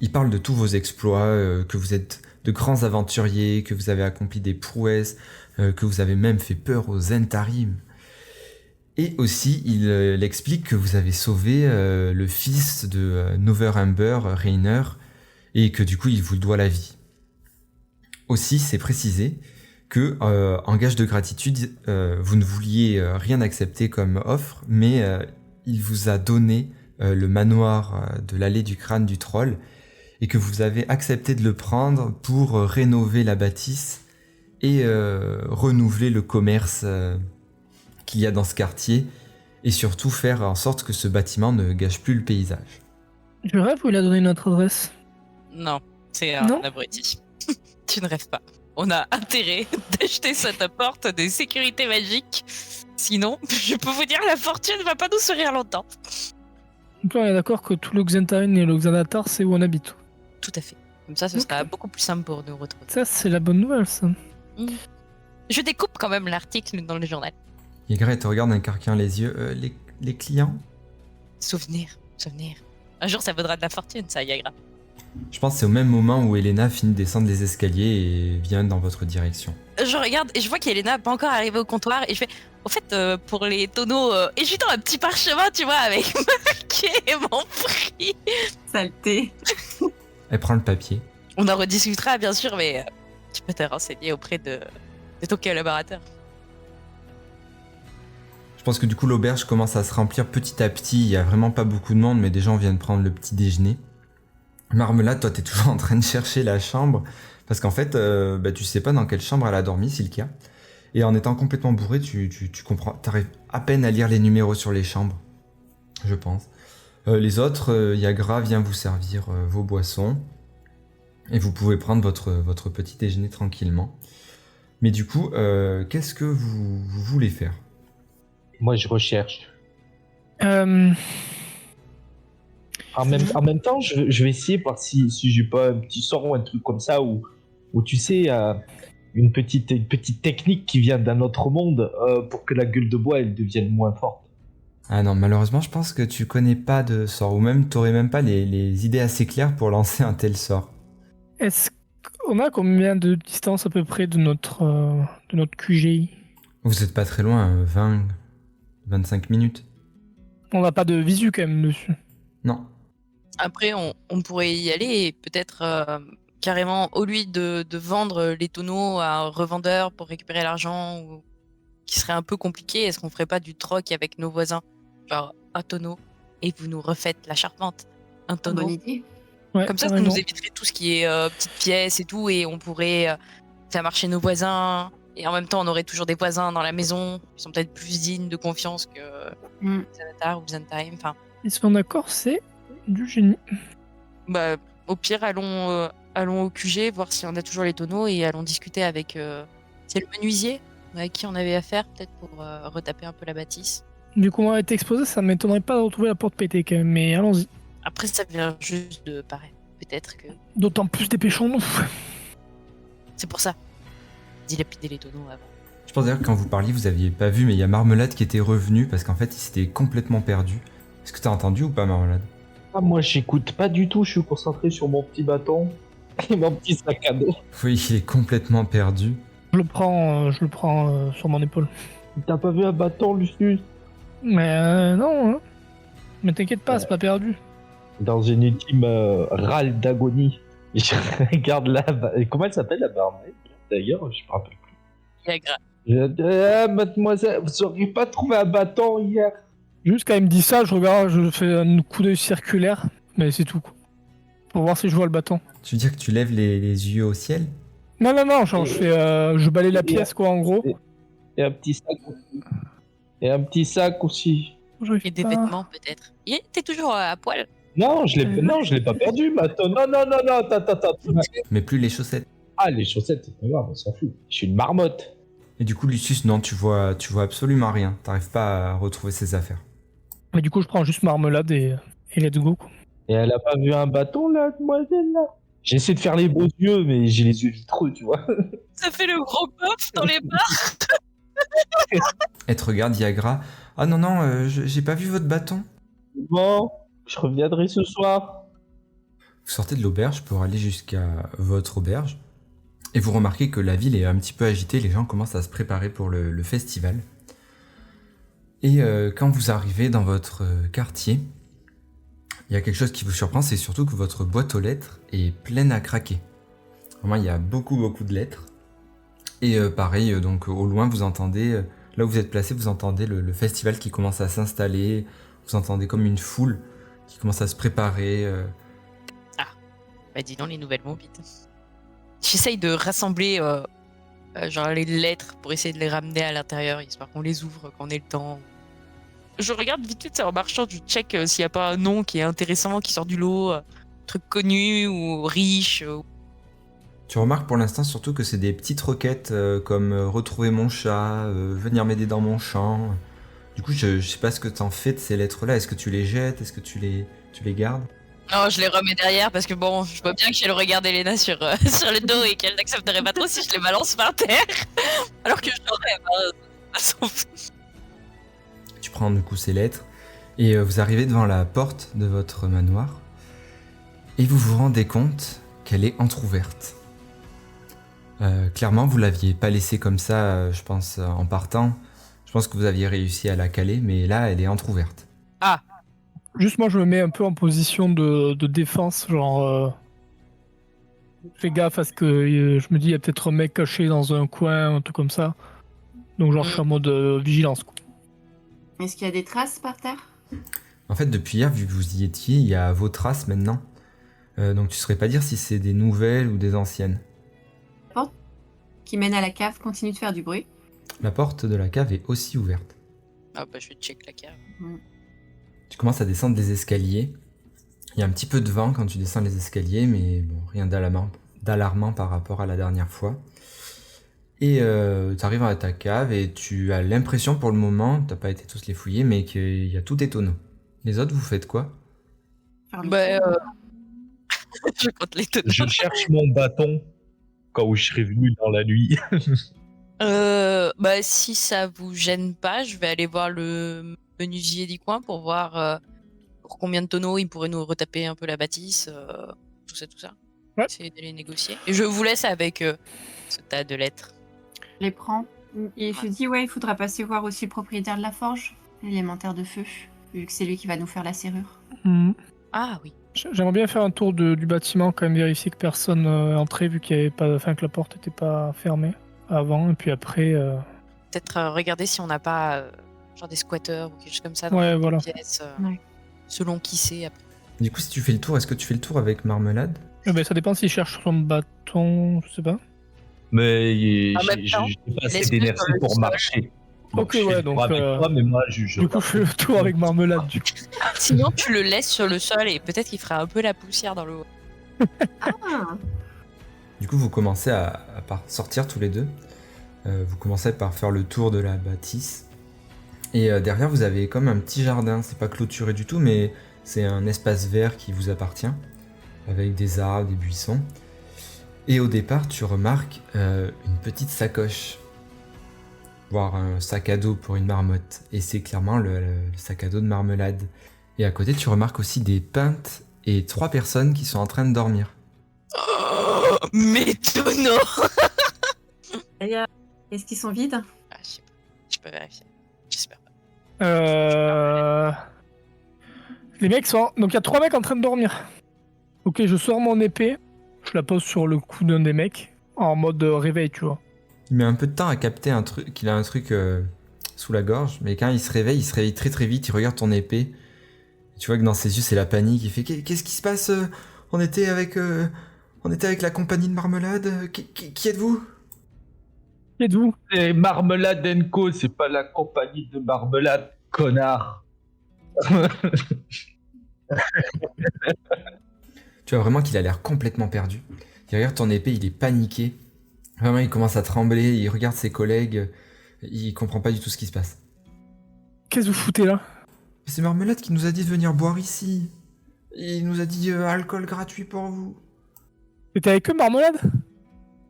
Il parle de tous vos exploits, que vous êtes de grands aventuriers, que vous avez accompli des prouesses, que vous avez même fait peur aux Zentarim. Et aussi, il explique que vous avez sauvé le fils de Noverember, Rainer, et que du coup, il vous doit la vie. Aussi, c'est précisé que, en gage de gratitude, vous ne vouliez rien accepter comme offre, mais il vous a donné le manoir de l'allée du crâne du troll, et que vous avez accepté de le prendre pour rénover la bâtisse et renouveler le commerce qu'il y a dans ce quartier, et surtout faire en sorte que ce bâtiment ne gâche plus le paysage. Tu rêves ou il a donné notre adresse? Non, c'est un Non. abruti. Tu ne rêves pas. On a intérêt d'acheter cette porte des sécurités magiques. Sinon, je peux vous dire, la fortune va pas nous sourire longtemps. Donc là, on est d'accord que tout le Xantarine et le Xanatar, c'est où on habite. Tout à fait. Comme ça, ce sera beaucoup plus simple pour nous retrouver. Ça, c'est la bonne nouvelle, ça. Je découpe quand même l'article dans le journal. Yagra te regarde un carquin les yeux. Les clients? Souvenir. Un jour, ça vaudra de la fortune, ça, Yagra. Je pense que c'est au même moment où Elena finit de descendre les escaliers et vient dans votre direction. Je regarde et je vois qu'Elena n'est pas encore arrivée au comptoir et je fais, au fait, pour les tonneaux, et je lui tends un petit parchemin, tu vois, avec marqué mon prix. Saleté. Elle prend le papier. On en rediscutera, bien sûr, mais tu peux te renseigner auprès de ton collaborateur. Je pense que du coup l'auberge commence à se remplir petit à petit. Il y a vraiment pas beaucoup de monde, mais des gens viennent prendre le petit déjeuner. Marmelade, toi t'es toujours en train de chercher la chambre, parce qu'en fait, tu sais pas dans quelle chambre elle a dormi, Silka. Et en étant complètement bourré, tu comprends, t'arrives à peine à lire les numéros sur les chambres, je pense. Les autres, Yagra vient vous servir vos boissons, et vous pouvez prendre votre petit déjeuner tranquillement. Mais du coup, qu'est-ce que vous voulez faire? Moi, je recherche. Euh, En même temps, je vais essayer de voir si j'ai pas un petit sort ou un truc comme ça, où tu sais, une petite technique qui vient d'un autre monde pour que la gueule de bois elle devienne moins forte. Ah non, malheureusement, je pense que tu connais pas de sort, ou même t'aurais même pas les idées assez claires pour lancer un tel sort. Est-ce qu'on a combien de distance à peu près de notre QGI? Vous êtes pas très loin, 20-25 minutes. On n'a pas de visu quand même dessus. Non. Après, on pourrait y aller et peut-être carrément, au lieu de vendre les tonneaux à un revendeur pour récupérer l'argent, ou qui serait un peu compliqué, est-ce qu'on ferait pas du troc avec nos voisins? Genre un tonneau et vous nous refaites la charpente. Un tonneau. Bonne idée. Ouais, Comme ça carrément. nous éviterait tout ce qui est petites pièces et tout, et on pourrait faire marcher nos voisins. Et en même temps, on aurait toujours des voisins dans la maison qui sont peut-être plus dignes de confiance que Xanatar ou Xantime. Enfin, Ils sont d'accord, c'est du génie. bah, au pire, allons au QG, voir si on a toujours les tonneaux, et allons discuter avec c'est le menuisier à qui on avait affaire, peut-être pour retaper un peu la bâtisse. Du coup, on a été exposé, ça m'étonnerait pas de retrouver la porte pétée quand même, mais allons-y. Après, ça vient juste de paraître. Peut-être que D'autant plus dépêchons-nous. c'est pour ça. Dilapider les tonneaux avant. Je pense d'ailleurs que quand vous parliez, vous aviez pas vu, mais il y a Marmelade qui était revenu parce qu'en fait, il s'était complètement perdu. Est-ce que t'as entendu ou pas, Marmelade? Ah, moi, j'écoute pas du tout, je suis concentré sur mon petit bâton et mon petit sac à dos. Oui, il est complètement perdu. Je le prends sur mon épaule. T'as pas vu un bâton, Lucius? Mais non, hein. Mais t'inquiète pas, c'est pas perdu. Dans une ultime râle d'agonie, je regarde comment elle s'appelle, la barmaid? D'ailleurs, je me rappelle plus. Viagra. Mademoiselle, vous auriez pas trouvé un bâton hier? Juste quand il me dit ça, je fais un coup d'œil circulaire, mais c'est tout, quoi. Pour voir si je vois le bâton. Tu veux dire que tu lèves les yeux au ciel? Non, genre je balaye la pièce, quoi, en gros. Et un petit sac aussi. Et un petit sac aussi. Et des vêtements, peut-être. T'es toujours à poil. Non, je l'ai pas perdu, Maton. Non, attends. Mais plus les chaussettes. Ah, les chaussettes, c'est pas grave, on s'en fout. Je suis une marmotte. Et du coup, Lucius, non, tu vois absolument rien. T'arrives pas à retrouver ses affaires. Mais du coup, je prends juste Marmelade et let's go, quoi. Et elle a pas vu un bâton, là, demoiselle, là? J'essaie de faire les beaux yeux, mais j'ai les yeux vitreux, tu vois. Ça fait le gros bof dans les bars. Elle te regarde, Yagra. Ah non, j'ai pas vu votre bâton. Bon, je reviendrai ce soir. Vous sortez de l'auberge pour aller jusqu'à votre auberge. Et vous remarquez que la ville est un petit peu agitée, les gens commencent à se préparer pour le festival. Et quand vous arrivez dans votre quartier, il y a quelque chose qui vous surprend, c'est surtout que votre boîte aux lettres est pleine à craquer. Vraiment, il y a beaucoup de lettres. Et pareil, donc au loin, vous entendez, là où vous êtes placé, vous entendez le festival qui commence à s'installer. Vous entendez comme une foule qui commence à se préparer. Bah dis donc, les nouvelles mobites. J'essaye de rassembler genre les lettres pour essayer de les ramener à l'intérieur, histoire qu'on les ouvre quand on ait le temps. Je regarde vite fait en marchant, je check s'il n'y a pas un nom qui est intéressant, qui sort du lot, truc connu ou riche. Tu remarques pour l'instant surtout que c'est des petites requêtes comme retrouver mon chat, venir m'aider dans mon champ. Du coup, je sais pas ce que t'en fais de ces lettres-là. Est-ce que tu les jettes? Est-ce que tu les gardes? Non, je les remets derrière parce que bon, je vois bien que j'ai le regard d'Elena sur le dos et qu'elle n'accepterait pas trop si je les balance par terre. Alors que je l'aurais. Tu prends du coup ces lettres et vous arrivez devant la porte de votre manoir et vous vous rendez compte qu'elle est entrouverte. Clairement, vous l'aviez pas laissée comme ça, je pense, en partant. Je pense que vous aviez réussi à la caler, mais là, elle est entrouverte. Ah. Juste moi, je me mets un peu en position de défense, genre... Fais gaffe à ce que je me dis, il y a peut-être un mec caché dans un coin, un truc comme ça. Donc genre, je suis en mode vigilance, quoi. Est-ce qu'il y a des traces par terre? En fait, depuis hier, vu que vous y étiez, il y a vos traces maintenant. Donc tu saurais pas dire si c'est des nouvelles ou des anciennes. La porte qui mène à la cave continue de faire du bruit. La porte de la cave est aussi ouverte. Ah bah je vais check la cave. Tu commences à descendre des escaliers. Il y a un petit peu de vent quand tu descends les escaliers, mais bon, rien d'alarmant par rapport à la dernière fois. Et tu arrives à ta cave et tu as l'impression pour le moment, t'as pas été tous les fouiller, mais qu'il y a tous tes tonneaux. Les autres, vous faites quoi? Bah je compte les tonneaux. Je cherche mon bâton quand je serai venu dans la nuit. Bah si ça vous gêne pas, je vais aller voir le menuisier du coin pour voir pour combien de tonneaux il pourrait nous retaper un peu la bâtisse, tout ça. Ouais. Essayer d'aller négocier. Et je vous laisse avec ce tas de lettres. Je les prends. Et je dis, ouais, il faudra passer voir aussi le propriétaire de la forge, l'élémentaire de feu, vu que c'est lui qui va nous faire la serrure. Ah oui. J'aimerais bien faire un tour du bâtiment, quand même vérifier que personne n'est entré, vu qu'il y avait pas, enfin, que la porte n'était pas fermée avant, et puis après... Peut-être regarder si on n'a pas genre des squatteurs ou quelque chose comme ça dans Ouais, les voilà. pièces, Ouais. selon qui c'est après. Du coup, si tu fais le tour, est-ce que tu fais le tour avec Marmelade? Ça dépend s'il cherche son bâton, je sais pas. Mais En même temps, j'ai pas assez laisse-le d'énergie sur le pour sol. marcher. Ok, je fais ouais, le tour donc, avec toi, mais moi, je Du coup, je fais le tour avec Marmelade, du coup. Sinon, tu le laisses sur le sol et peut-être qu'il fera un peu la poussière dans l'eau. Ah Du coup, vous commencez à sortir tous les deux. Vous commencez par faire le tour de la bâtisse. Et derrière, vous avez comme un petit jardin. C'est pas clôturé du tout, mais c'est un espace vert qui vous appartient, avec des arbres, des buissons. Et au départ, tu remarques une petite sacoche, voire un sac à dos pour une marmotte. Et c'est clairement le sac à dos de Marmelade. Et à côté, tu remarques aussi des pintes et 3 personnes qui sont en train de dormir. Oh, m'étonnant. D'ailleurs, est-ce qu'ils sont vides? Ah, je sais pas. Je peux vérifier. J'espère pas. Les mecs sont... Donc il y a 3 mecs en train de dormir. Ok, je sors mon épée, je la pose sur le cou d'un des mecs, en mode réveil, tu vois. Il met un peu de temps à capter qu'il a un truc sous la gorge, mais quand il se réveille très très vite, il regarde ton épée. Et tu vois que dans ses yeux, c'est la panique. Il fait qu'est-ce qui se passe? On était avec la compagnie de Marmelade. Qui êtes-vous? Qui êtes-vous? C'est Marmelade & Co, c'est pas la compagnie de Marmelade, connard. Tu vois vraiment qu'il a l'air complètement perdu. Il regarde ton épée, il est paniqué. Vraiment, il commence à trembler, il regarde ses collègues. Il comprend pas du tout ce qui se passe. Qu'est-ce que vous foutez là? C'est Marmelade qui nous a dit de venir boire ici. Il nous a dit alcool gratuit pour vous. T'étais avec eux, Marmelade?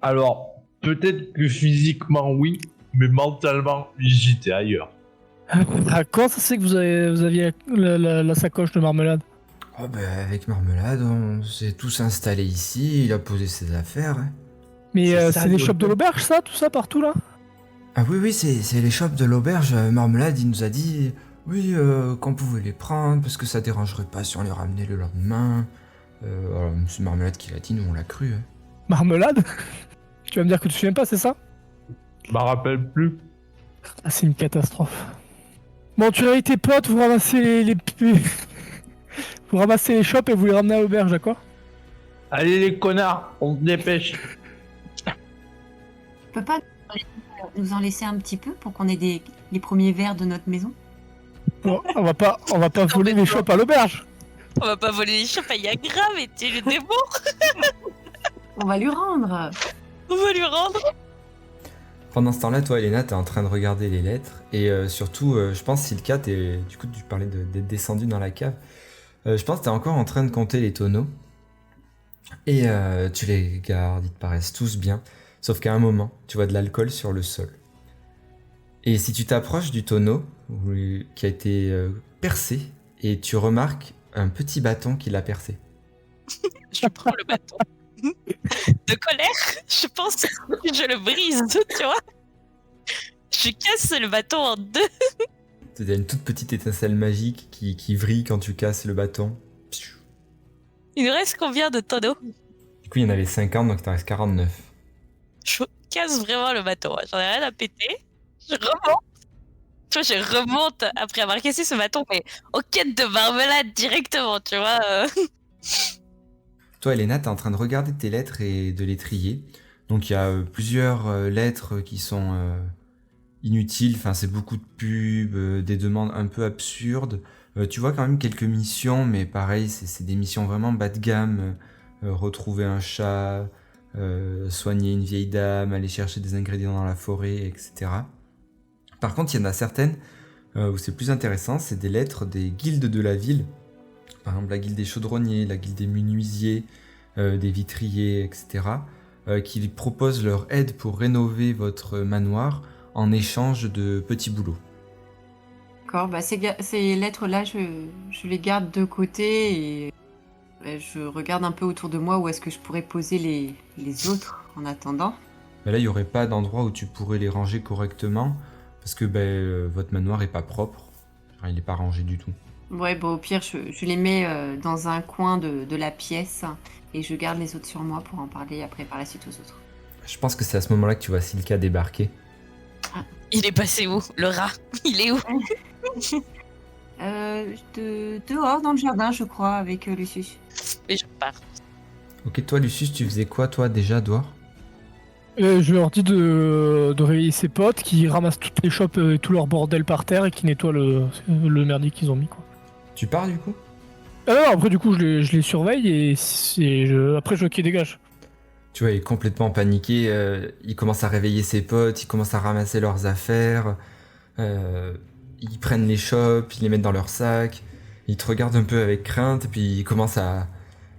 Alors, peut-être que physiquement oui, mais mentalement j'étais ailleurs. Ah, comment ça se fait que vous aviez la sacoche de Marmelade? Oh ben avec Marmelade, on s'est tous installés ici, il a posé ses affaires. Hein. Mais C'est ça, c'est les le- shops de l'auberge, ça? Tout ça, partout, là? Ah oui, c'est les shops de l'auberge. Marmelade, il nous a dit oui, qu'on pouvait les prendre parce que ça dérangerait pas si on les ramenait le lendemain. Alors, c'est Marmelade qui l'a dit, nous on l'a cru. Hein. Marmelade? Tu vas me dire que tu te souviens pas, c'est ça? Je m'en rappelle plus. Ah, c'est une catastrophe. Bon, tu réveilles tes potes, vous ramassez les... vous ramassez les shops et vous les ramenez à l'auberge, d'accord? Allez les connards, on se dépêche. Tu peux pas nous en laisser un petit peu pour qu'on ait les premiers verres de notre maison? Bon, on va pas voler les shops à l'auberge. On va pas voler les chopes à Yagra, mais t'es le démon. On va lui rendre. On va lui rendre. Pendant ce temps-là, toi, Elena, t'es en train de regarder les lettres. Et surtout, je pense, Silka, du coup, tu parlais d'être descendu dans la cave. Je pense que t'es encore en train de compter les tonneaux. Et tu les gardes, ils te paraissent tous bien. Sauf qu'à un moment, tu vois de l'alcool sur le sol. Et si tu t'approches du tonneau, qui a été percé, et tu remarques un petit bâton qui l'a percé. Je prends le bâton. De colère, je pense que je le brise, tu vois. Je casse le bâton en 2. Il y a une toute petite étincelle magique qui vrille quand tu casses le bâton. Il nous reste combien de tonneaux? Du coup, il y en avait 50, donc il t'en reste 49. Je casse vraiment le bâton. J'en ai rien à péter. Je remonte. Tu vois, je remonte après avoir cassé ce bâton, mais en quête de Marmelade directement, tu vois. Toi, Elena, t'es en train de regarder tes lettres et de les trier. Donc, il y a plusieurs lettres qui sont inutiles. Enfin, c'est beaucoup de pubs, des demandes un peu absurdes. Tu vois quand même quelques missions, mais pareil, c'est des missions vraiment bas de gamme. Retrouver un chat, soigner une vieille dame, aller chercher des ingrédients dans la forêt, etc. Par contre, il y en a certaines où c'est plus intéressant. C'est des lettres des guildes de la ville. Par exemple, la guilde des chaudronniers, la guilde des menuisiers, des vitriers, etc., qui proposent leur aide pour rénover votre manoir en échange de petits boulots. D'accord, bah ces lettres-là, je les garde de côté et je regarde un peu autour de moi où est-ce que je pourrais poser les autres en attendant. Mais là, il n'y aurait pas d'endroit où tu pourrais les ranger correctement, parce que votre manoir n'est pas propre. Enfin, il n'est pas rangé du tout. Ouais, bon, au pire, je les mets dans un coin de la pièce et je garde les autres sur moi pour en parler après par la suite aux autres. Je pense que c'est à ce moment-là que tu vois Silka débarquer. Il est passé où? Le rat, il est où? Dehors, dans le jardin, je crois, avec Lucius. Et je pars. Ok, toi, Lucius, tu faisais quoi, toi, déjà, dehors? Je leur dis de réveiller ses potes, qui ramassent toutes les shops et tout leur bordel par terre et qui nettoient le merdier qu'ils ont mis, quoi. Tu pars, du coup? Ah non, après, du coup, je les surveille et après, je qui dégage. Tu vois, il est complètement paniqué. Il commence à réveiller ses potes, il commence à ramasser leurs affaires. Ils prennent les chopes, ils les mettent dans leur sac. Ils te regardent un peu avec crainte, et puis ils commencent à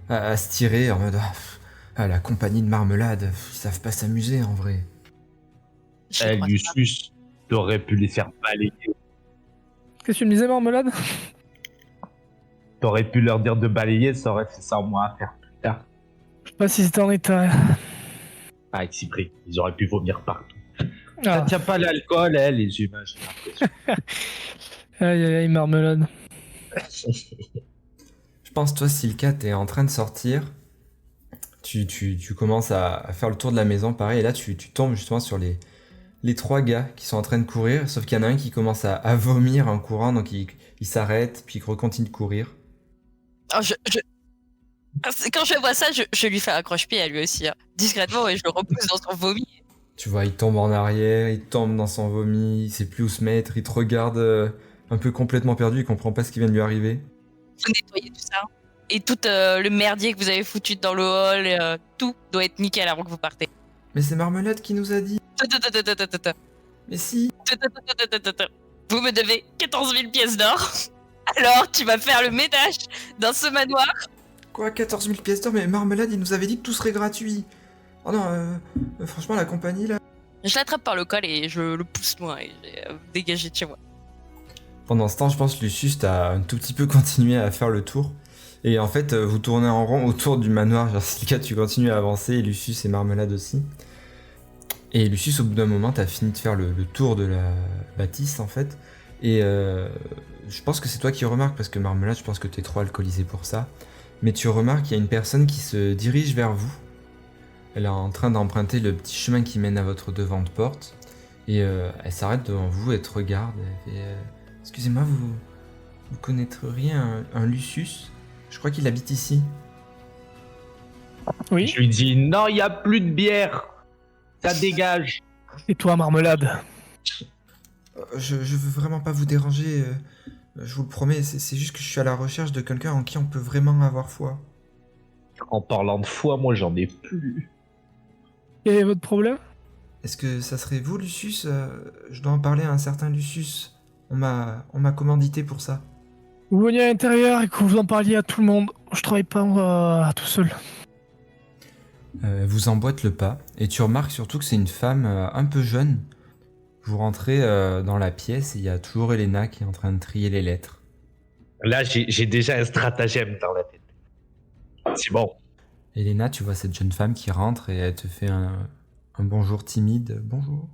se tirer en mode la compagnie de marmelade, ils savent pas s'amuser en vrai. Je crois pas. Lucius, t'aurais pu les faire balayer. Qu'est-ce que tu me disais, Marmelade? T'aurais pu leur dire de balayer, ça aurait fait ça au moins à faire plus tard. Je sais pas si c'était en état. Ah, Cyprien, ils auraient pu vomir partout. Ça Ah. tient pas l'alcool, les humains, j'ai l'impression. Aïe, aïe, aïe, Marmelade. Je pense, toi, Silka, t'es en train de sortir. Tu commences à faire le tour de la maison, pareil, et là, tu tombes justement sur les trois gars qui sont en train de courir, sauf qu'il y en a un qui commence à vomir en courant, donc il s'arrête, puis il recontinue de courir. Oh, quand je vois ça, je lui fais un croche-pied à lui aussi. Hein. Discrètement, et je le repousse dans son vomi. Tu vois, il tombe en arrière, il tombe dans son vomi, il sait plus où se mettre, il te regarde un peu complètement perdu, il comprend pas ce qui vient de lui arriver. Vous nettoyez tout ça. Et tout le merdier que vous avez foutu dans le hall, tout doit être nickel avant que vous partez. Mais c'est Marmelade qui nous a dit. Mais si. Vous me devez 14 000 pièces d'or. Alors, tu vas faire le ménage dans ce manoir. Quoi, 14 000 pièces d'or? Mais Marmelade, il nous avait dit que tout serait gratuit. Oh non, franchement, la compagnie, là... Je l'attrape par le col et je le pousse loin et j'ai dégagé de chez moi. Pendant ce temps, je pense que Lucius t'a un tout petit peu continué à faire le tour. Et en fait, vous tournez en rond autour du manoir. Genre, Silka, tu continues à avancer, et Lucius et Marmelade aussi. Et Lucius, au bout d'un moment, t'as fini de faire le tour de la bâtisse, en fait. Et je pense que c'est toi qui remarques, parce que Marmelade, je pense que t'es trop alcoolisé pour ça. Mais tu remarques qu'il y a une personne qui se dirige vers vous. Elle est en train d'emprunter le petit chemin qui mène à votre devant de porte. Et elle s'arrête devant vous, elle te regarde. Elle fait, excusez-moi, vous connaîtriez un Lucius? Je crois qu'il habite ici. Oui. Je lui dis non, il y a plus de bière. Ça dégage. Et toi, Marmelade? Je veux vraiment pas vous déranger. Je vous le promets, c'est juste que je suis à la recherche de quelqu'un en qui on peut vraiment avoir foi. En parlant de foi, moi j'en ai plus. Quel est votre problème? Est-ce que ça serait vous, Lucius? Je dois en parler à un certain Lucius. On m'a commandité pour ça. Vous veniez à l'intérieur et que vous en parliez à tout le monde. Je travaille pas tout seul. Vous emboîte le pas, et tu remarques surtout que c'est une femme un peu jeune. Vous rentrez dans la pièce et il y a toujours Elena qui est en train de trier les lettres. Là, j'ai déjà un stratagème dans la tête. C'est bon. Elena, tu vois cette jeune femme qui rentre et elle te fait un bonjour timide. Bonjour.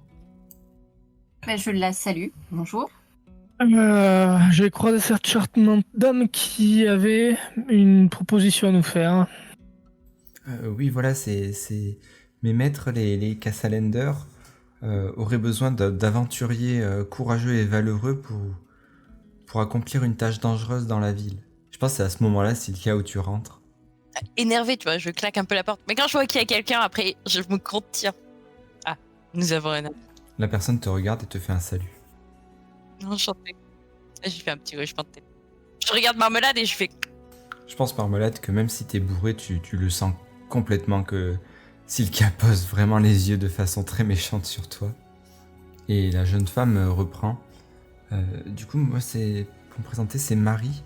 Ben, je la salue. Bonjour. J'ai croisé cette charmante dame qui avait une proposition à nous faire. Oui, voilà, c'est mes maîtres, les Cassalender, auraient besoin d'aventuriers courageux et valeureux pour accomplir une tâche dangereuse dans la ville. Je pense que c'est à ce moment-là, c'est le cas où tu rentres. Énervé, tu vois, je claque un peu la porte. Mais quand je vois qu'il y a quelqu'un, après, je me contiens. Ah, nous avons un... La personne te regarde et te fait un salut. Enchanté. Je lui fais un petit hochement de tête. Je regarde Marmelade et je fais... Je pense, Marmelade, que même si t'es bourré, tu le sens complètement que Silka pose vraiment les yeux de façon très méchante sur toi. Et la jeune femme reprend. Du coup, moi, pour me présenter, c'est Marie.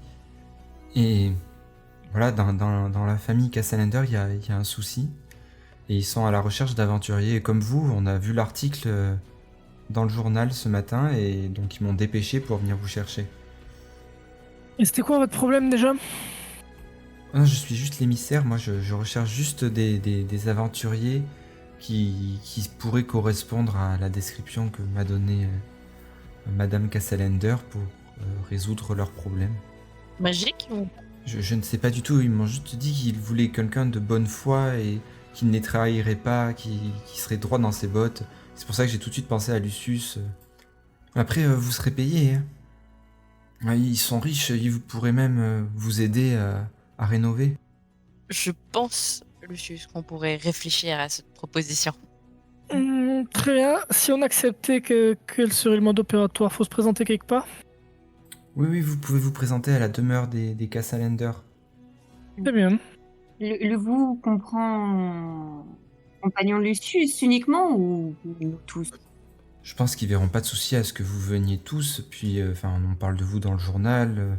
Et voilà, dans la famille Cassalander, il y a un souci. Et ils sont à la recherche d'aventuriers. Et comme vous, on a vu l'article dans le journal ce matin, et donc ils m'ont dépêché pour venir vous chercher. Et c'était quoi votre problème déjà? Non, je suis juste l'émissaire, moi je recherche juste des aventuriers qui pourraient correspondre à la description que m'a donnée Madame Cassalander pour résoudre leurs problèmes. Magique ou... Je ne sais pas du tout, ils m'ont juste dit qu'ils voulaient quelqu'un de bonne foi et qui ne les trahirait pas, qui serait droit dans ses bottes. C'est pour ça que j'ai tout de suite pensé à Lucius. Après, vous serez payé. Hein. Ils sont riches, ils pourraient même vous aider à rénover. Je pense, Lucius, qu'on pourrait réfléchir à cette proposition. Très bien. Si on acceptait quel serait le mode opératoire, faut se présenter quelque part? Oui, vous pouvez vous présenter à la demeure des Cassalender. Très bien. Le vous comprend compagnons de Lucius uniquement ou nous tous? Je pense qu'ils verront pas de souci à ce que vous veniez tous, puis enfin on parle de vous dans le journal,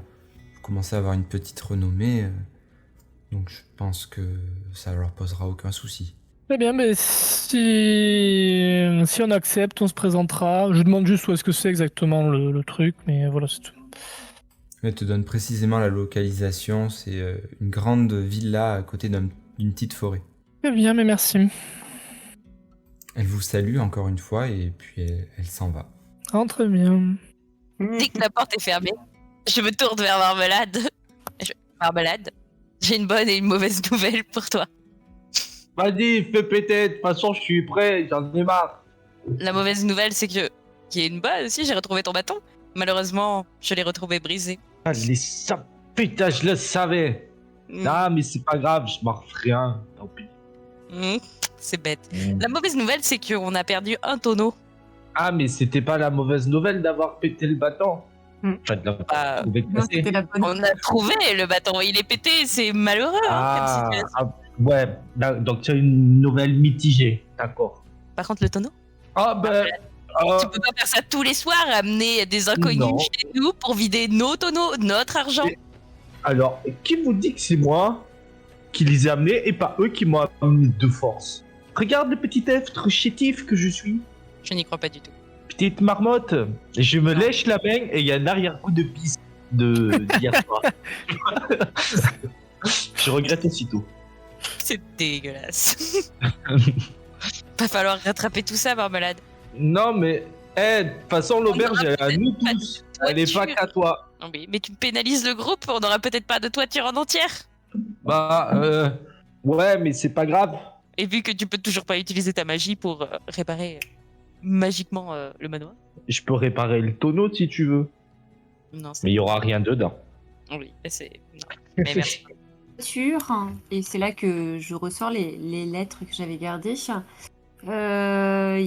vous commencez à avoir une petite renommée, donc je pense que ça leur posera aucun souci. Très bien, mais si on accepte, on se présentera. Je demande juste où est-ce que c'est exactement le truc, mais voilà, c'est tout. Elle te donne précisément la localisation, c'est une grande villa à côté d'une petite forêt. Très bien, mais merci. Elle vous salue encore une fois et puis elle s'en va. Ah, très bien. Dès que la porte est fermée, je me tourne vers Marmelade. Marmelade, j'ai une bonne et une mauvaise nouvelle pour toi. Vas-y, fais péter, de toute façon, je suis prêt, j'en ai marre. La mauvaise nouvelle, c'est que, qui est une bonne aussi, j'ai retrouvé ton bâton. Malheureusement, je l'ai retrouvé brisé. Ah, putain, je le savais. Ah, mais c'est pas grave, je m'en referai un, tant pis. C'est bête. La mauvaise nouvelle, c'est qu'on a perdu un tonneau. Ah, mais c'était pas la mauvaise nouvelle d'avoir pété le bâton. Enfin, de l'avoir trouvé Non, cassé. c'était la bonne. On a trouvé le bâton, il est pété, c'est malheureux. Hein, comme situation. Ouais, donc tu as une nouvelle mitigée, d'accord. Par contre, le tonneau, Ah, ben. tu peux pas faire ça tous les soirs, amener des inconnus Non. chez nous pour vider nos tonneaux, notre argent. Et- Alors, qui vous dit que c'est moi qui les ai amenés et pas eux qui m'ont amené de force? Regarde le petit être chétif que je suis. Je n'y crois pas du tout. Petite marmotte. Je me lèche la main et il y a un arrière-goût de pisse d'hier soir. Je regrette aussitôt. C'est dégueulasse. Va falloir rattraper tout ça, Marmelade. Non, mais, de toute façon, l'auberge, elle est à nous pas tous. Elle est pas qu'à toi. Non mais tu pénalises le groupe, on n'aura peut-être pas de toiture en entière. Bah, ouais, mais c'est pas grave. Et vu que tu peux toujours pas utiliser ta magie pour réparer magiquement le manoir. Je peux réparer le tonneau si tu veux. Non, Mais il y aura rien dedans. Oui, c'est... Non. Mais merci. Sûr, et c'est là que je ressors les lettres que j'avais gardées. Il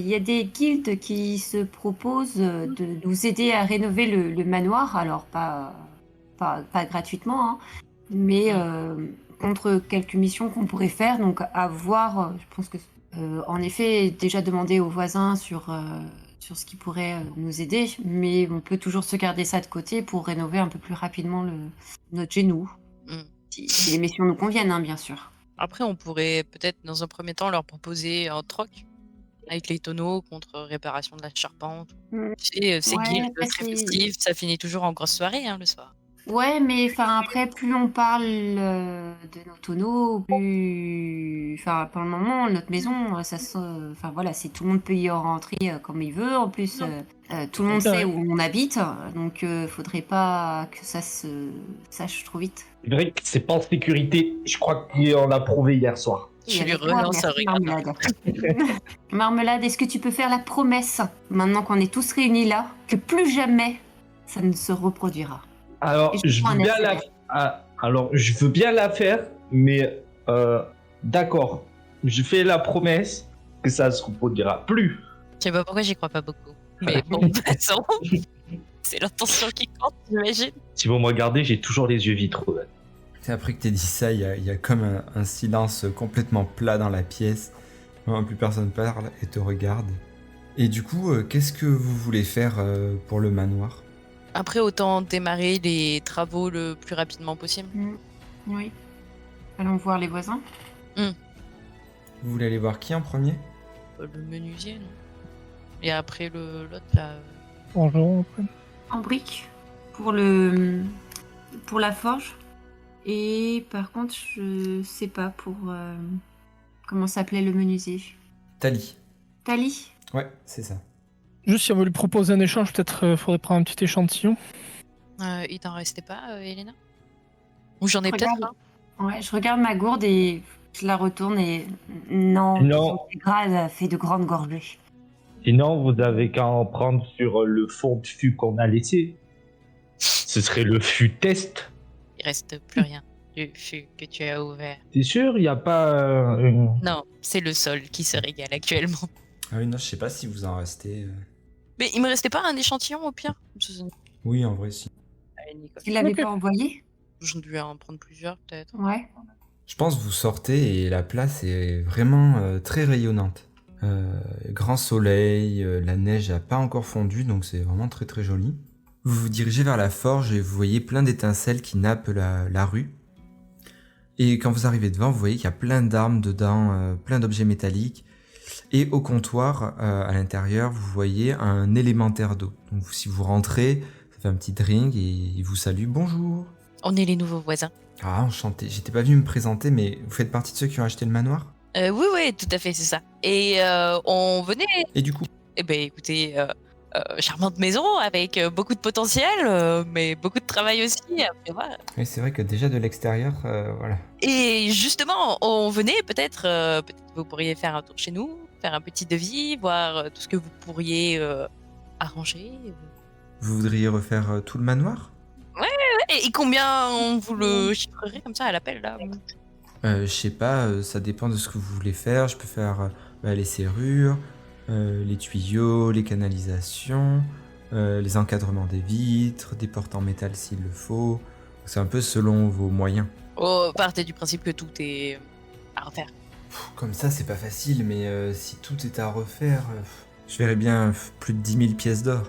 y a des guildes qui se proposent de nous aider à rénover le manoir, alors pas gratuitement, hein, mais contre quelques missions qu'on pourrait faire, donc à voir. Je pense que, en effet, déjà demander aux voisins sur ce qui pourrait nous aider, mais on peut toujours se garder ça de côté pour rénover un peu plus rapidement notre genou. Mm. Si les missions nous conviennent, hein, bien sûr. Après, on pourrait peut-être dans un premier temps leur proposer un troc avec les tonneaux contre réparation de la charpente. Mm. Tu sais, ces Ouais, guildes ça, très c'est- festives, ça finit toujours en grosse soirée le soir. Ouais, mais enfin après, plus on parle de nos tonneaux, plus, enfin pour le moment, notre maison, enfin voilà, c'est tout le monde peut y rentrer comme il veut. En plus, tout le monde sait où on habite, donc faudrait pas que ça se sache trop vite. C'est vrai que c'est pas en sécurité. Je crois qu'on l'a prouvé hier soir. Je Et lui avec toi, relance un merci, regard. Marmelade. Marmelade, est-ce que tu peux faire la promesse, maintenant qu'on est tous réunis là, que plus jamais ça ne se reproduira? Alors, Et je je prends veux un bien essai. alors, je veux bien la faire, mais d'accord. Je fais la promesse que ça se reproduira plus. Je sais pas pourquoi j'y crois pas beaucoup. Mais bon, de toute façon, c'est l'intention qui compte, j'imagine. Si vous me regardez, j'ai toujours les yeux vitreux. Et après que t'aies dit ça, il y a comme un silence complètement plat dans la pièce. Vraiment, plus personne parle et te regarde. Et du coup, qu'est-ce que vous voulez faire pour le manoir? Après, autant démarrer les travaux le plus rapidement possible. Oui. Allons voir les voisins. Vous voulez aller voir qui en premier? Le menuisier, non? Et après l'autre, là... Bonjour. Après. En briques pour la forge. Et par contre, je sais pas pour comment s'appelait le menuisier. Tali. Tali. Ouais, c'est ça. Juste si on veut lui proposer un échange, peut-être faudrait prendre un petit échantillon. il t'en restait pas, Elena? Ou j'en ai peut-être Regarde. un? Ouais, je regarde ma gourde et je la retourne et non. Non. Son grade a fait de grandes gorgées. Sinon, vous avez qu'à en prendre sur le fond de fût qu'on a laissé. Ce serait le fût test. Il reste plus rien du fût que tu as ouvert. T'es sûr, il n'y a pas Non, c'est le sol qui se régale actuellement. Ah oui, non, je sais pas si vous en restez. Mais il me restait pas un échantillon au pire? Oui, en vrai, si. Allez, Nico. Tu l'avais Ok. pas envoyé? J'en devais en prendre plusieurs peut-être. Ouais. Je pense que vous sortez et la place est vraiment très rayonnante. Grand soleil, la neige n'a pas encore fondu, donc c'est vraiment très très joli. Vous vous dirigez vers la forge et vous voyez plein d'étincelles qui nappent la rue. Et quand vous arrivez devant, vous voyez qu'il y a plein d'armes dedans, plein d'objets métalliques. Et au comptoir, à l'intérieur, vous voyez un élémentaire d'eau. Donc si vous rentrez, ça fait un petit drink et il vous salue. Bonjour. On est les nouveaux voisins. Ah, enchanté. J'étais pas venu me présenter, mais vous faites partie de ceux qui ont acheté le manoir? Oui, tout à fait, c'est ça. Et on venait. Et du coup? Eh ben, écoutez, charmante maison avec beaucoup de potentiel, mais beaucoup de travail aussi. Après, voilà. Oui, c'est vrai que déjà de l'extérieur, voilà. Et justement, on venait peut-être vous pourriez faire un tour chez nous, faire un petit devis, voir tout ce que vous pourriez arranger. Vous voudriez refaire tout le manoir? Et combien on vous le chiffrerait comme ça à l'appel là? Je sais pas, ça dépend de ce que vous voulez faire. Je peux faire les serrures, les tuyaux, les canalisations, les encadrements des vitres, des portes en métal s'il le faut. C'est un peu selon vos moyens. Oh, partez du principe que tout est à refaire. Comme ça, c'est pas facile, mais si tout est à refaire, je verrais bien plus de 10 000 pièces d'or.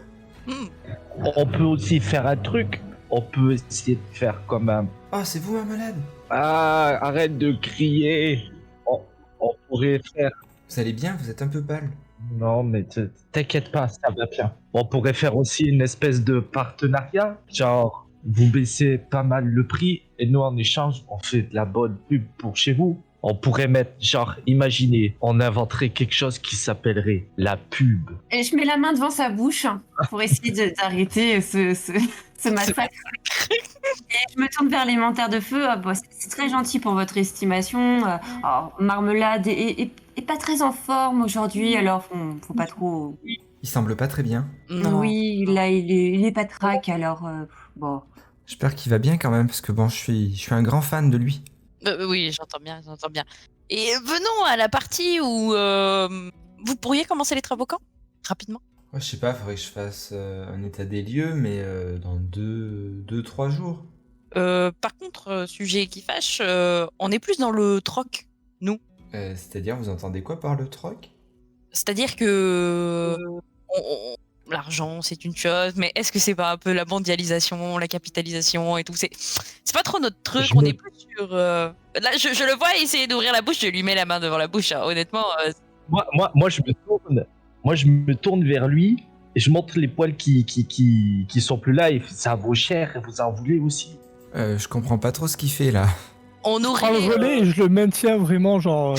On peut aussi faire un truc. On peut essayer de faire comme un... Oh, c'est vous, ma malade? Ah, arrête de crier. On pourrait faire... Vous allez bien? Vous êtes un peu pâle. Non, mais t'inquiète pas, ça va bien. On pourrait faire aussi une espèce de partenariat. Genre, vous baissez pas mal le prix et nous, en échange, on fait de la bonne pub pour chez vous. On pourrait mettre, genre, imaginez, on inventerait quelque chose qui s'appellerait la pub. Et je mets la main devant sa bouche pour essayer d'arrêter ce massacre. Et je me tourne vers l'élémentaire de feu. Ah, bah, c'est très gentil pour votre estimation. Marmelade est pas très en forme aujourd'hui, alors faut pas trop... Il semble pas très bien. Non. Oui, là il est pas trac, alors bon. J'espère qu'il va bien quand même, parce que bon, je suis un grand fan de lui. Oui, j'entends bien. Et venons à la partie où vous pourriez commencer les travaux quand? Rapidement. Ouais, je sais pas, faudrait que je fasse un état des lieux, mais dans 2-3 jours. Par contre, sujet qui fâche, on est plus dans le troc, nous. C'est-à-dire, vous entendez quoi par le troc? C'est-à-dire que l'argent, c'est une chose, mais est-ce que c'est pas un peu la mondialisation, la capitalisation et tout? C'est pas trop notre truc, on est plus sur... Là, je le vois essayer d'ouvrir la bouche, je lui mets la main devant la bouche, hein. Honnêtement... Moi, je me tourne. Moi, je me tourne vers lui et je montre les poils qui sont plus là. Et ça vaut cher, vous en voulez aussi. Je comprends pas trop ce qu'il fait là. On Je aurait... prends le relais et je le maintiens vraiment, genre.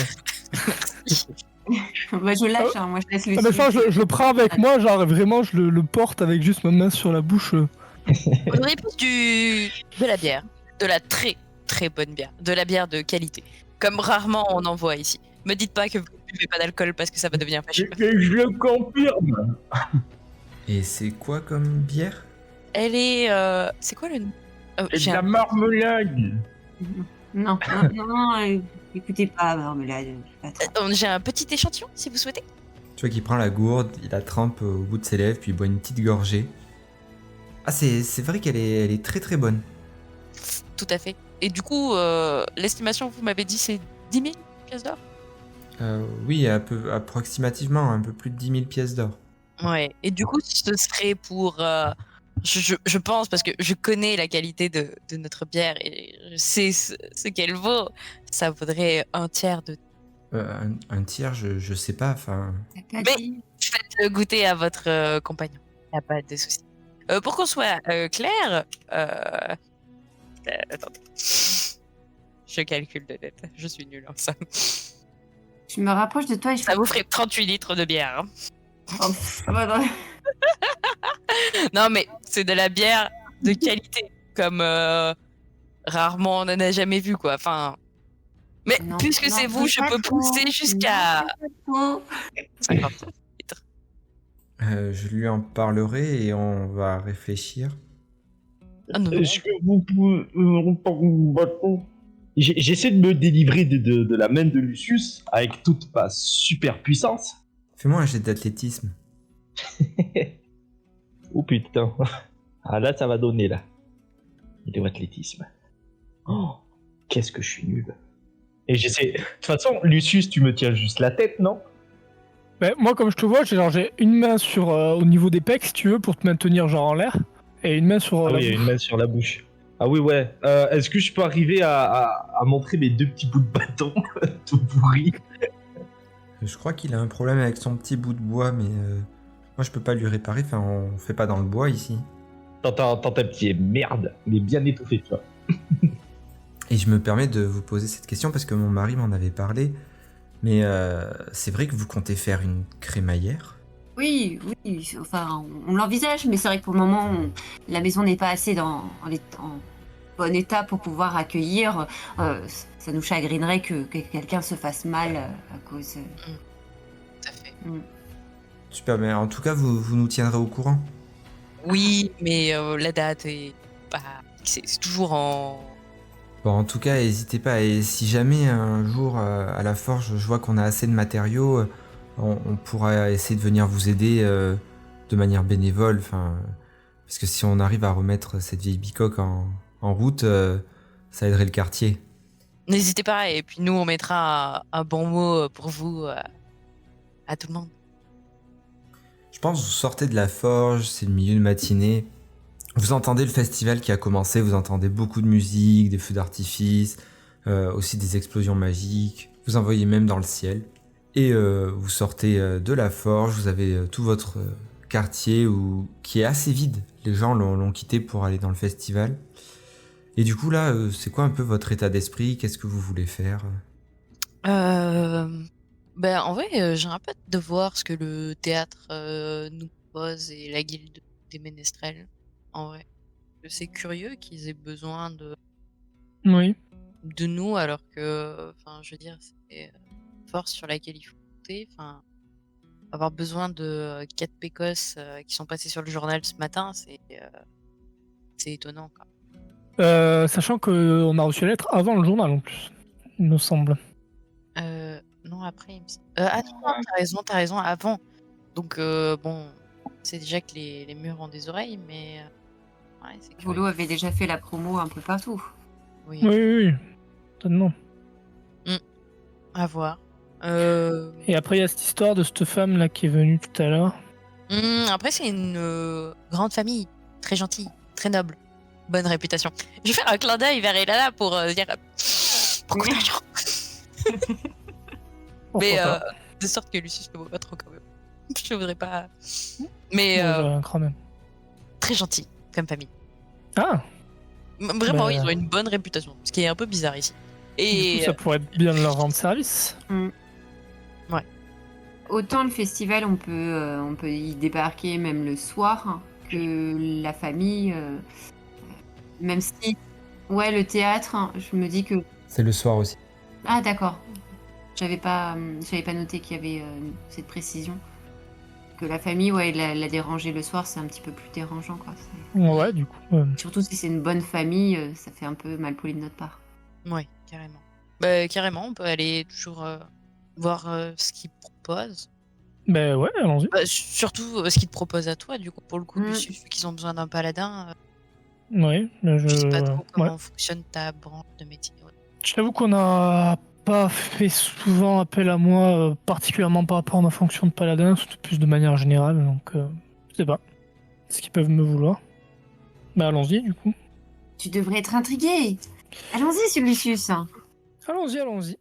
Bah, je lâche, moi je laisse le Ah, mais ça, je le prends avec moi, genre vraiment, je le porte avec juste ma main sur la bouche. On aurait plus de la bière, de la très très bonne bière, de la bière de qualité, comme rarement on en voit ici. Me dites pas que vous ne buvez pas d'alcool parce que ça va devenir fâcheux. Je le confirme. Et c'est quoi comme bière? Elle est... C'est quoi le nom? C'est de la marmelade. Non, écoutez pas, marmelade. Pas trop. J'ai un petit échantillon si vous souhaitez. Tu vois qu'il prend la gourde, il la trempe au bout de ses lèvres, puis il boit une petite gorgée. Ah, c'est vrai qu'elle est très très bonne. Tout à fait. Et du coup, l'estimation que vous m'avez dit, c'est 10 000 pièces d'or? Oui, approximativement, un peu plus de 10 000 pièces d'or. Ouais. Et du coup, ce serait pour... je pense, parce que je connais la qualité de notre bière et je sais ce qu'elle vaut, ça vaudrait un tiers de... Un tiers, je sais pas, enfin... T'as Mais- dit. Faites goûter à votre compagnon. Y a pas de souci. Pour qu'on soit clair... attendez. Je calcule de tête. Je suis nul en ça. Je me rapproche de toi et je Ça vous ferait 38 litres de bière. Hein. Oh, bah, non. Non, mais c'est de la bière de qualité. Comme rarement on en a jamais vu, quoi. Enfin... Mais Non, puisque non, c'est vous, je pas peux trop. pousser jusqu'à Oh. 50 litres. Je lui en parlerai et on va réfléchir. Ah non, non. Est-ce que vous pouvez... J'essaie de me délivrer de la main de Lucius avec toute ma super puissance. Fais-moi un jet d'athlétisme. Oh putain. Ah là, ça va donner là. Et de l'athlétisme. Oh, qu'est-ce que je suis nul. Et j'essaie. De toute façon, Lucius, tu me tiens juste la tête, non? Moi, comme je te vois, j'ai une main sur au niveau des pecs, si tu veux, pour te maintenir genre en l'air, et une main sur Ah la oui, il y a bouche. une main sur la bouche. Ah oui, ouais. Est-ce que je peux arriver à montrer mes 2 petits bouts de bâton tout pourris? Je crois qu'il a un problème avec son petit bout de bois, mais moi je peux pas lui réparer. Enfin, on fait pas dans le bois ici. T'entends un petit merde, mais bien étouffé, tu vois. Et je me permets de vous poser cette question parce que mon mari m'en avait parlé. Mais c'est vrai que vous comptez faire une crémaillère? Oui, oui, enfin, on l'envisage, mais c'est vrai que pour le moment, la maison n'est pas assez en bon état pour pouvoir accueillir. Ça nous chagrinerait que quelqu'un se fasse mal à cause. Tout à fait. Super, mais en tout cas, vous nous tiendrez au courant. Oui, mais la date est pas. C'est toujours en. Bon, en tout cas, n'hésitez pas. Et si jamais un jour à la forge, je vois qu'on a assez de matériaux, on pourra essayer de venir vous aider de manière bénévole. Enfin, parce que si on arrive à remettre cette vieille bicoque en route, ça aiderait le quartier. N'hésitez pas, et puis nous, on mettra un bon mot pour vous à tout le monde. Je pense que vous sortez de la forge, c'est le milieu de matinée. Vous entendez le festival qui a commencé, vous entendez beaucoup de musique, des feux d'artifice, aussi des explosions magiques. Vous en voyez même dans le ciel. Et vous sortez de la forge, vous avez tout votre quartier qui est assez vide. Les gens l'ont quitté pour aller dans le festival. Et du coup là, c'est quoi un peu votre état d'esprit? Qu'est-ce que vous voulez faire? Ben, en vrai, j'aimerais pas de voir ce que le théâtre nous propose et la guilde des ménestrels. En vrai, c'est curieux qu'ils aient besoin Oui. de nous alors que, enfin, je veux dire, c'est une force sur laquelle il faut compter. Enfin, avoir besoin de 4 pécosses qui sont passés sur le journal ce matin, c'est étonnant, quoi. Sachant qu'on a reçu la lettre avant le journal en plus, il me semble. Non, après, il me semble. Ah non, t'as raison, avant. Donc, bon, c'est déjà que les murs ont des oreilles, mais ouais, c'est curieux. Volo avait déjà fait la promo un peu partout. Oui, Oui, oui, oui. Totalement. à voir. Et après, il y a cette histoire de cette femme là qui est venue tout à l'heure. Après, c'est une grande famille, très gentille, très noble, bonne réputation. Je vais faire un clin d'œil vers Elana pour dire pourquoi t'as mais Pourquoi pas. de sorte que Lucius ne voit pas trop quand même. Je voudrais pas. Mais Bon, j'aurais un cran même. très gentil comme famille. Ah, Vraiment, Bah, ils ont une bonne réputation, ce qui est un peu bizarre ici. du Et coup, ça pourrait être bien de leur rendre service. Autant le festival, on peut y débarquer même le soir, hein, que la famille, même si, ouais, le théâtre, hein, je me dis que, C'est le soir aussi. ah d'accord, j'avais pas noté qu'il y avait cette précision, que la famille, ouais, la déranger le soir, c'est un petit peu plus dérangeant, quoi. Ouais, du coup. Surtout si c'est une bonne famille, ça fait un peu mal poli de notre part. ouais, carrément. Bah, carrément, on peut aller toujours voir ce qu'ils proposent. Ben ouais, allons-y. Bah, surtout ce qu'ils te proposent à toi, du coup, pour le coup, Mm. Lucius, vu qu'ils ont besoin d'un paladin. Ouais, Je sais pas trop ouais. comment fonctionne ta branche de métier. Ouais. Je t'avoue qu'on n'a pas fait souvent appel à moi, particulièrement par rapport à ma fonction de paladin, c'était plus de manière générale, donc je sais pas ce qu'ils peuvent me vouloir. Bah allons-y du coup. Tu devrais être intrigué. Allons-y, sur Lucius. Allons-y, allons-y.